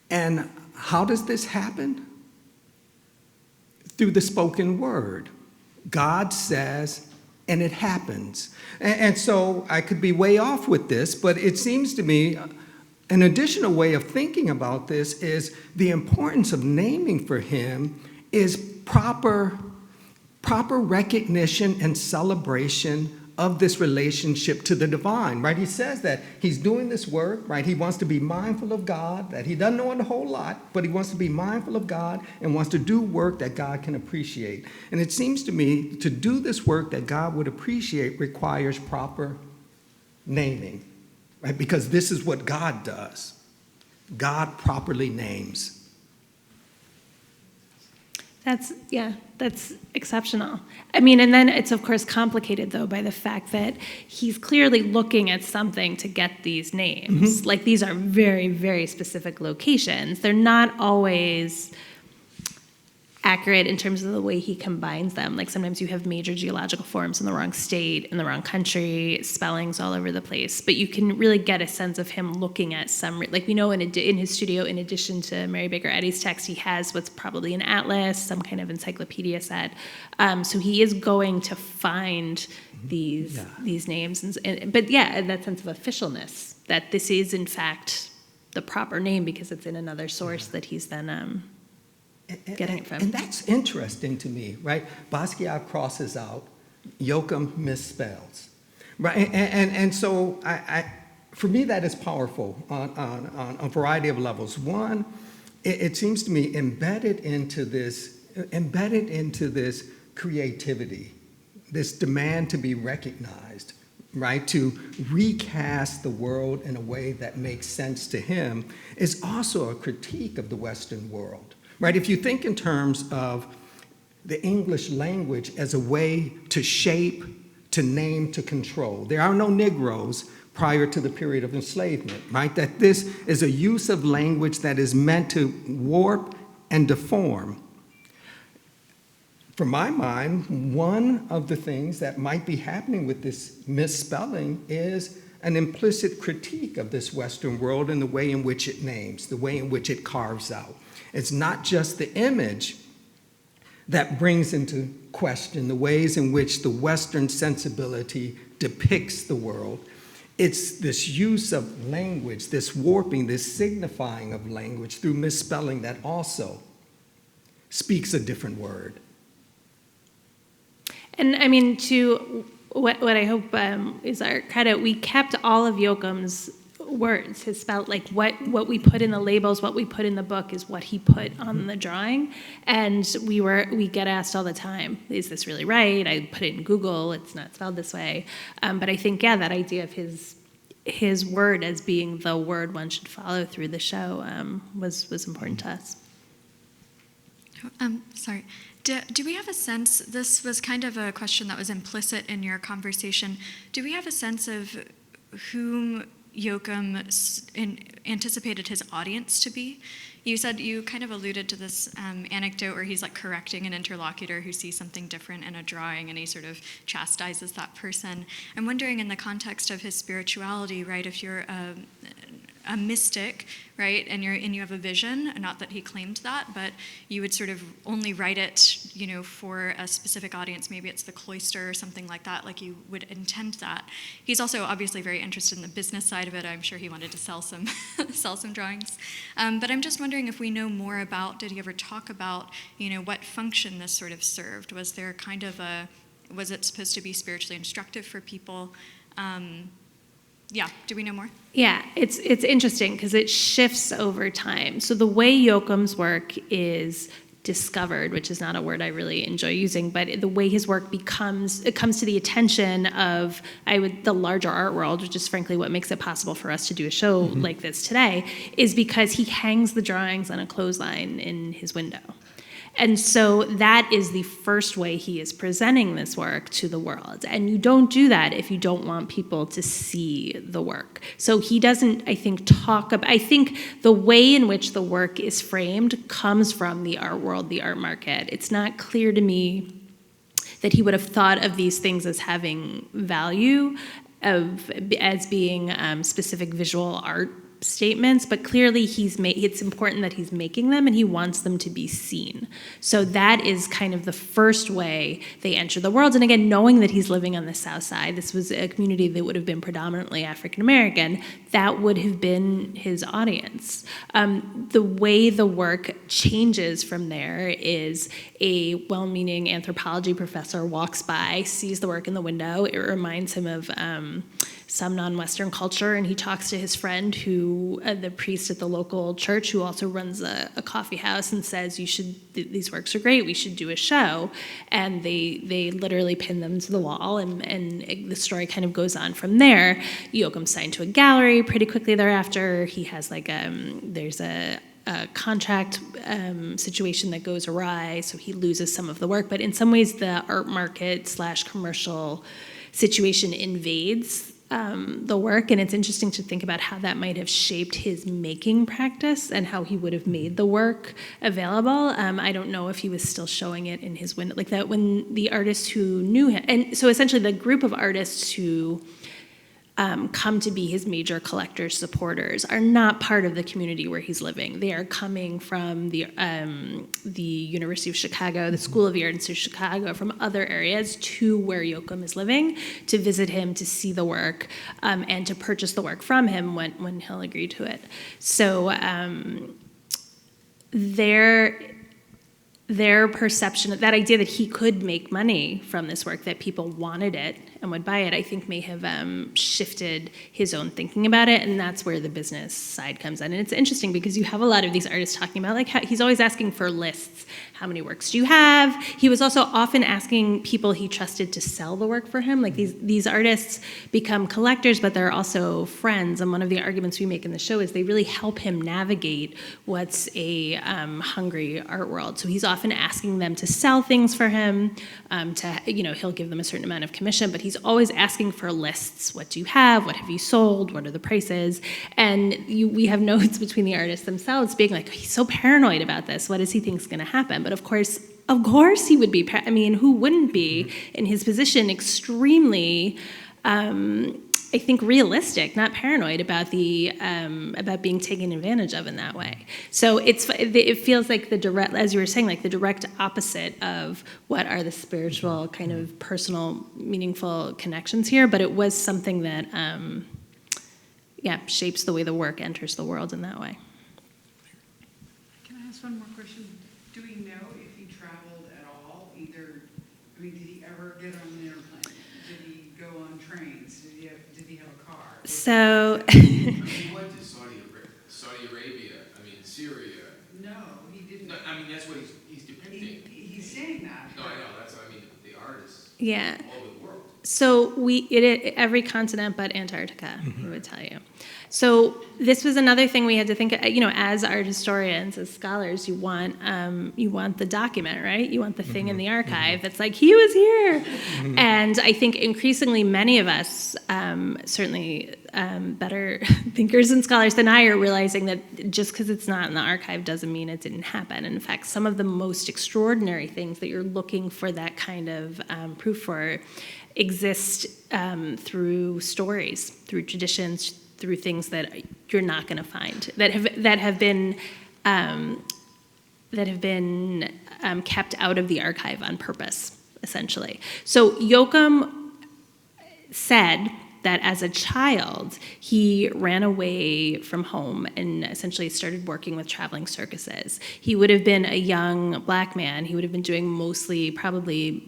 And how does this happen? Through the spoken word. God says, and it happens. And so I could be way off with this, but it seems to me an additional way of thinking about this is the importance of naming for him is proper recognition and celebration of this relationship to the divine, right? He says that he's doing this work, right? He wants to be mindful of God, that he doesn't know a whole lot, but he wants to be mindful of God and wants to do work that God can appreciate. And it seems to me to do this work that God would appreciate requires proper naming, right? Because this is what God does. God properly names. That's exceptional. I mean, and then it's of course complicated though by the fact that he's clearly looking at something to get these names. Like these are very, very specific locations. They're not always accurate in terms of the way he combines them. Like sometimes you have major geological forms in the wrong state, in the wrong country, spellings all over the place. But you can really get a sense of him looking at some, like we know in his studio, in addition to Mary Baker Eddy's text, he has what's probably an atlas, some kind of encyclopedia set. So he is going to find these names. But yeah, that sense of officialness, that this is in fact the proper name because it's in another source that he's then getting it from. And that's interesting to me, right? Basquiat crosses out, Yoakum misspells, right? And so for me, that is powerful on a variety of levels. One, it seems to me embedded into this creativity, this demand to be recognized, right? To recast the world in a way that makes sense to him is also a critique of the Western world. Right, if you think in terms of the English language as a way to shape, to name, to control. There are no Negroes prior to the period of enslavement, right? That this is a use of language that is meant to warp and deform. From my mind, one of the things that might be happening with this misspelling is an implicit critique of this Western world and the way in which it names, the way in which it carves out. It's not just the image that brings into question the ways in which the Western sensibility depicts the world. It's this use of language, this warping, this signifying of language through misspelling that also speaks a different word. And I mean, to what I hope is our credit, we kept all of Yoakum's words, his spell, like what we put in the labels, what we put in the book is what he put on the drawing. And we get asked all the time, is this really right? I put it in Google, it's not spelled this way. But I think, yeah, that idea of his word as being the word one should follow through the show was important to us. Sorry. Do we have a sense, this was kind of a question that was implicit in your conversation, do we have a sense of whom Yoakum anticipated his audience to be? You said, you kind of alluded to this anecdote where he's like correcting an interlocutor who sees something different in a drawing and he sort of chastises that person. I'm wondering in the context of his spirituality, right, if you're a mystic, right, and you have a vision, not that he claimed that, but you would sort of only write it, for a specific audience, maybe it's the cloister or something like that, like you would intend that. He's also obviously very interested in the business side of it. I'm sure he wanted to sell some drawings. But I'm just wondering if we know more about, did he ever talk about, what function this sort of served? Was there kind of was it supposed to be spiritually instructive for people? Do we know more? Yeah, it's interesting because it shifts over time. So the way Yoakum's work is discovered, which is not a word I really enjoy using, but the way his work comes to the attention of the larger art world, which is frankly what makes it possible for us to do a show like this today, is because he hangs the drawings on a clothesline in his window. And so that is the first way he is presenting this work to the world. And you don't do that if you don't want people to see the work. So he doesn't, I think, I think the way in which the work is framed comes from the art world, the art market. It's not clear to me that he would have thought of these things as having value, as being specific visual art statements, but clearly it's important that he's making them and he wants them to be seen. So that is kind of the first way they enter the world. And again, knowing that he's living on the South Side, this was a community that would have been predominantly African American, that would have been his audience. The way the work changes from there is a well-meaning anthropology professor walks by, sees the work in the window. It reminds him of some non-Western culture, and he talks to his friend, the priest at the local church, who also runs a coffee house, and says, these works are great, we should do a show. And they literally pin them to the wall, and the story kind of goes on from there. Yoakum's signed to a gallery pretty quickly thereafter. He has there's a contract situation that goes awry, so he loses some of the work. But in some ways, the art market / commercial situation invades the work, and it's interesting to think about how that might have shaped his making practice and how he would have made the work available. I don't know if he was still showing it in his window, like that when the artists who knew him, and so essentially the group of artists who come to be his major collector supporters are not part of the community where he's living. They are coming from the University of Chicago, the School of the Arts of Chicago, from other areas to where Yoakum is living to visit him, to see the work, and to purchase the work from him when he'll agree to it. So their perception, that idea that he could make money from this work, that people wanted it and would buy it, I think may have shifted his own thinking about it, and that's where the business side comes in. And it's interesting because you have a lot of these artists talking about, like, how he's always asking for lists. How many works do you have? He was also often asking people he trusted to sell the work for him. Like, these artists become collectors, but they're also friends, and one of the arguments we make in the show is they really help him navigate what's a hungry art world. So he's often asking them to sell things for him, he'll give them a certain amount of commission, but he's always asking for lists. What do you have? What have you sold? What are the prices? And we have notes between the artists themselves being like, he's so paranoid about this. What does he think is going to happen? But of course he would be. Who wouldn't be in his position? Extremely, I think, realistic, not paranoid about about being taken advantage of in that way. So it feels like the direct, as you were saying, like the direct opposite of what are the spiritual kind of personal, meaningful connections here. But it was something that, shapes the way the work enters the world in that way. Can I ask one more question? Do we know if he traveled at all? Did he ever get on an airplane? Did he go on trains? Did he have a car? So he went to Saudi Arabia, Syria. No, he didn't. No, that's what he's depicting. He's saying that. No, I know, that's what I mean, the artists yeah. all over the world. So every continent but Antarctica, we would tell you. So this was another thing we had to think, as art historians, as scholars, you want the document, right? You want the thing in the archive that's like, he was here. And I think increasingly many of us, certainly better thinkers and scholars than I, are realizing that just because it's not in the archive doesn't mean it didn't happen. In fact, some of the most extraordinary things that you're looking for that kind of proof for exist through stories, through traditions, through things that you're not going to find, that have been kept out of the archive on purpose, essentially. So Yoakum said that as a child, he ran away from home and essentially started working with traveling circuses. He would have been a young black man. He would have been doing mostly probably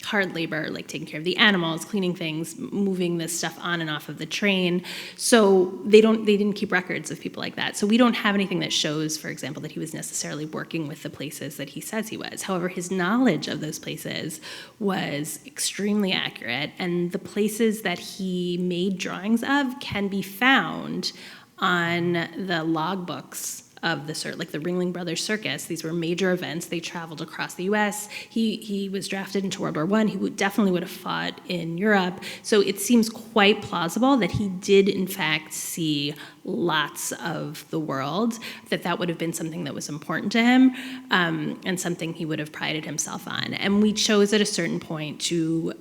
hard labor, like taking care of the animals, cleaning things, moving this stuff on and off of the train. So they didn't keep records of people like that. So we don't have anything that shows, for example, that he was necessarily working with the places that he says he was. However, his knowledge of those places was extremely accurate, and the places that he made drawings of can be found on the logbooks of the like the Ringling Brothers Circus. These were major events. They traveled across the U.S. He was drafted into World War I. He definitely would have fought in Europe. So it seems quite plausible that he did, in fact, see lots of the world, that would have been something that was important to him, and something he would have prided himself on. And we chose at a certain point to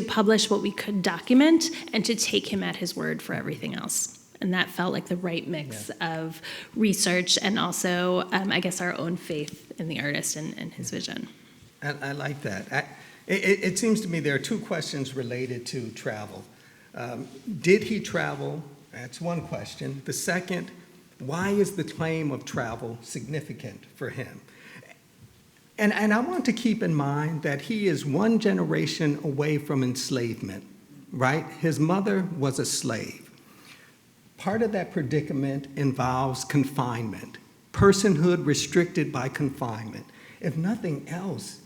publish what we could document and to take him at his word for everything else. And that felt like the right mix of research and also, I guess, our own faith in the artist and his vision. I like that. It seems to me there are two questions related to travel. Did he travel? That's one question. The second, why is the claim of travel significant for him? And I want to keep in mind that he is one generation away from enslavement, right? His mother was a slave. Part of that predicament involves confinement, personhood restricted by confinement. If nothing else,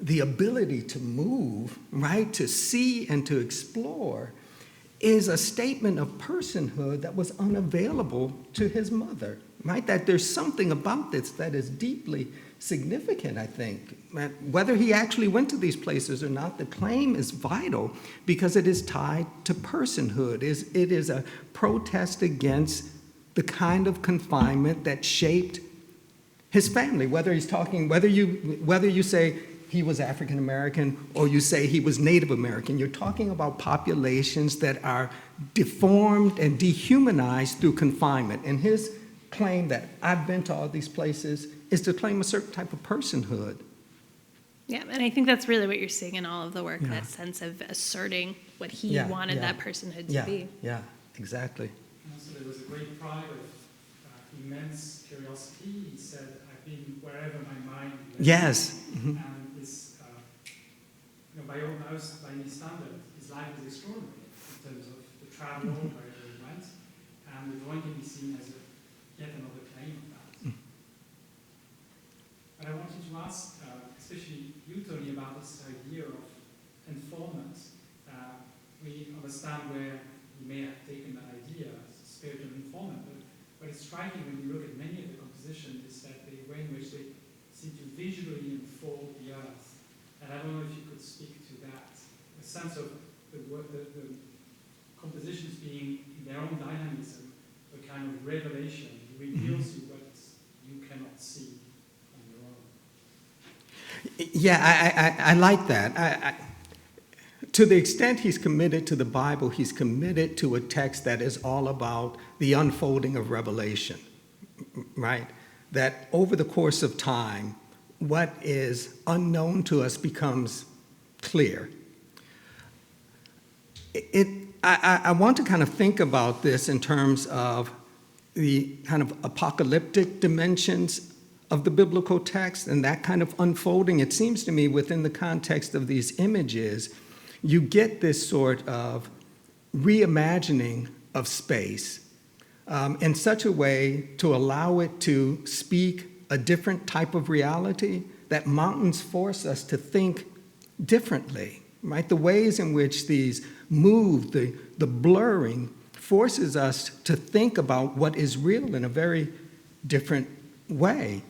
the ability to move, right, to see and to explore is a statement of personhood that was unavailable to his mother, right? That there's something about this that is deeply significant, I think. Whether he actually went to these places or not, the claim is vital because it is tied to personhood. It is a protest against the kind of confinement that shaped his family, whether you say he was African American or you say he was Native American. You're talking about populations that are deformed and dehumanized through confinement. And his claim that I've been to all these places is to claim a certain type of personhood. Yeah, and I think that's really what you're seeing in all of the work, that sense of asserting what he wanted that personhood to be. Yeah, exactly. And also there was a great pride of immense curiosity. He said, I've been wherever my mind went. Yes. Mm-hmm. And this, by any standard, his life is extraordinary in terms of the travel, wherever he went, and the drawing can be seen as yet another claim of that. But I wanted to ask, especially you, Tony, about this idea of informant. We understand where you may have taken that idea as a spirit of informant, but what is striking when you look at many of the compositions is that the way in which they seem to visually unfold the earth. And I don't know if you could speak to that, a sense of the compositions being, in their own dynamism, a kind of revelation. It reveals you what you cannot see on your own. Yeah, I like that. To the extent he's committed to the Bible, he's committed to a text that is all about the unfolding of revelation, right? That over the course of time, what is unknown to us becomes clear. I want to kind of think about this in terms of the kind of apocalyptic dimensions of the biblical text and that kind of unfolding. It seems to me within the context of these images, you get this sort of reimagining of space in such a way to allow it to speak a different type of reality, that mountains force us to think differently, right? The ways in which these move, the blurring, forces us to think about what is real in a very different way.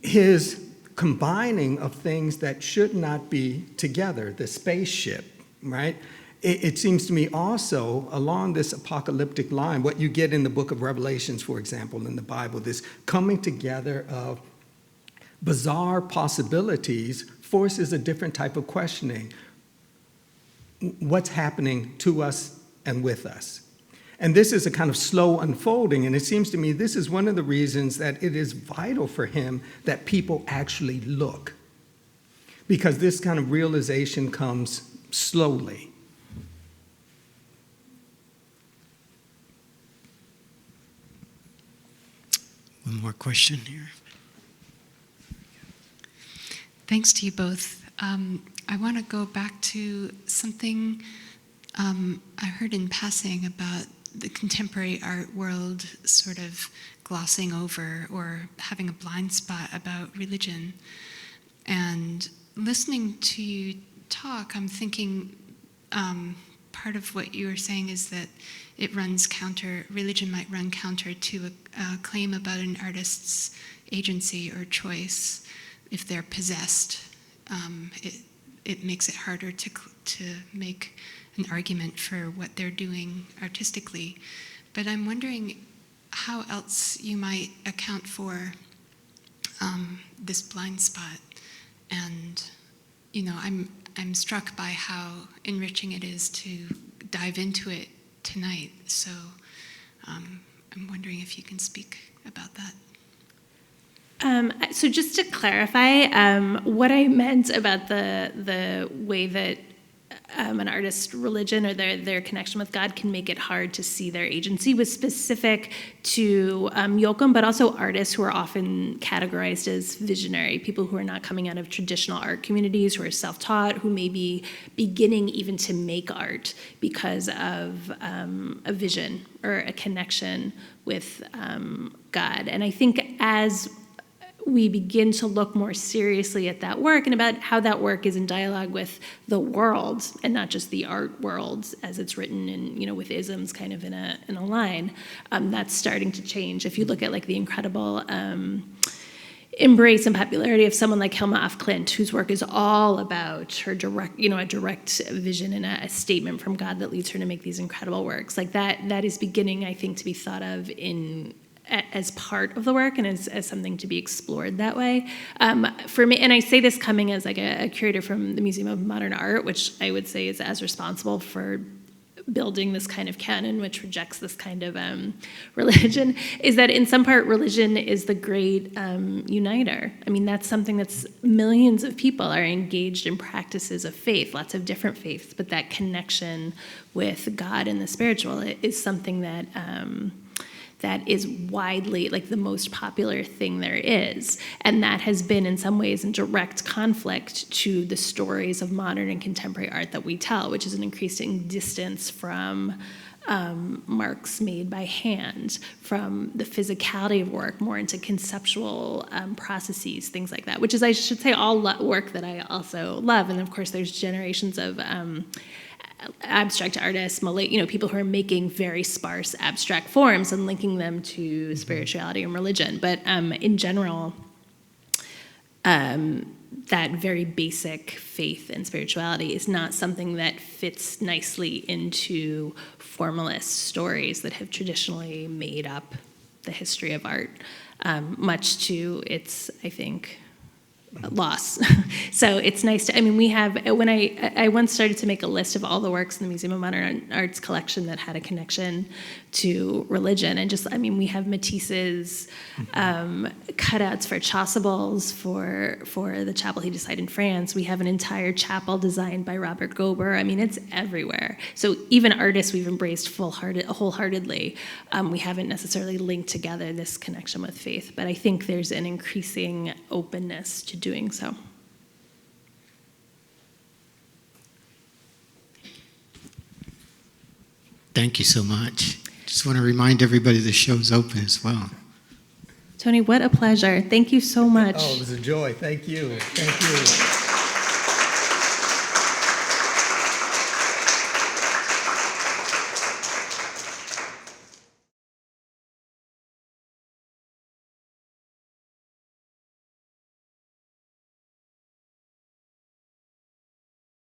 His combining of things that should not be together, the spaceship, right? It seems to me also along this apocalyptic line, what you get in the book of Revelations, for example, in the Bible, this coming together of bizarre possibilities forces a different type of questioning. What's happening to us and with us? And this is a kind of slow unfolding, and it seems to me this is one of the reasons that it is vital for him that people actually look, because this kind of realization comes slowly. One more question here. Thanks to you both. I want to go back to something I heard in passing about the contemporary art world sort of glossing over or having a blind spot about religion. And listening to you talk, I'm thinking part of what you were saying is that religion might run counter to a claim about an artist's agency or choice. If they're possessed, it makes it harder to make an argument for what they're doing artistically. But I'm wondering how else you might account for this blind spot. And I'm struck by how enriching it is to dive into it tonight. So I'm wondering if you can speak about that. So just to clarify, what I meant about the way that an artist's religion or their connection with God can make it hard to see their agency was specific to Yoakum, but also artists who are often categorized as visionary, people who are not coming out of traditional art communities, who are self-taught, who may be beginning even to make art because of a vision or a connection with God. And I think as we begin to look more seriously at that work and about how that work is in dialogue with the world and not just the art world as it's written in, with isms kind of in a line, that's starting to change. If you look at like the incredible embrace and popularity of someone like Hilma af Klint, whose work is all about her direct, a direct vision and a statement from God that leads her to make these incredible works, like that is beginning, I think, to be thought of as part of the work and as something to be explored that way. For me, and I say this coming as like a curator from the Museum of Modern Art, which I would say is as responsible for building this kind of canon which rejects this kind of religion, is that in some part religion is the great uniter. I mean, that's something that's millions of people are engaged in practices of faith, lots of different faiths, but that connection with God and the spiritual is something that that is widely like the most popular thing there is. And that has been in some ways in direct conflict to the stories of modern and contemporary art that we tell, which is an increasing distance from marks made by hand, from the physicality of work, more into conceptual processes, things like that, which is, I should say, all work that I also love. And of course, there's generations of abstract artists, people who are making very sparse abstract forms and linking them to spirituality and religion. But in general, that very basic faith and spirituality is not something that fits nicely into formalist stories that have traditionally made up the history of art, much to its, I think, loss. So it's nice to, we have, when I once started to make a list of all the works in the Museum of Modern Art's collection that had a connection to religion, and just, we have Matisse's cutouts for chasubles for the chapel he designed in France. We have an entire chapel designed by Robert Gober. It's everywhere. So even artists we've embraced wholeheartedly, we haven't necessarily linked together this connection with faith, but I think there's an increasing openness to doing so. Thank you so much. Just want to remind everybody the show's open as well. Tony, what a pleasure. Thank you so much. Oh, it was a joy. Thank you. Thank you.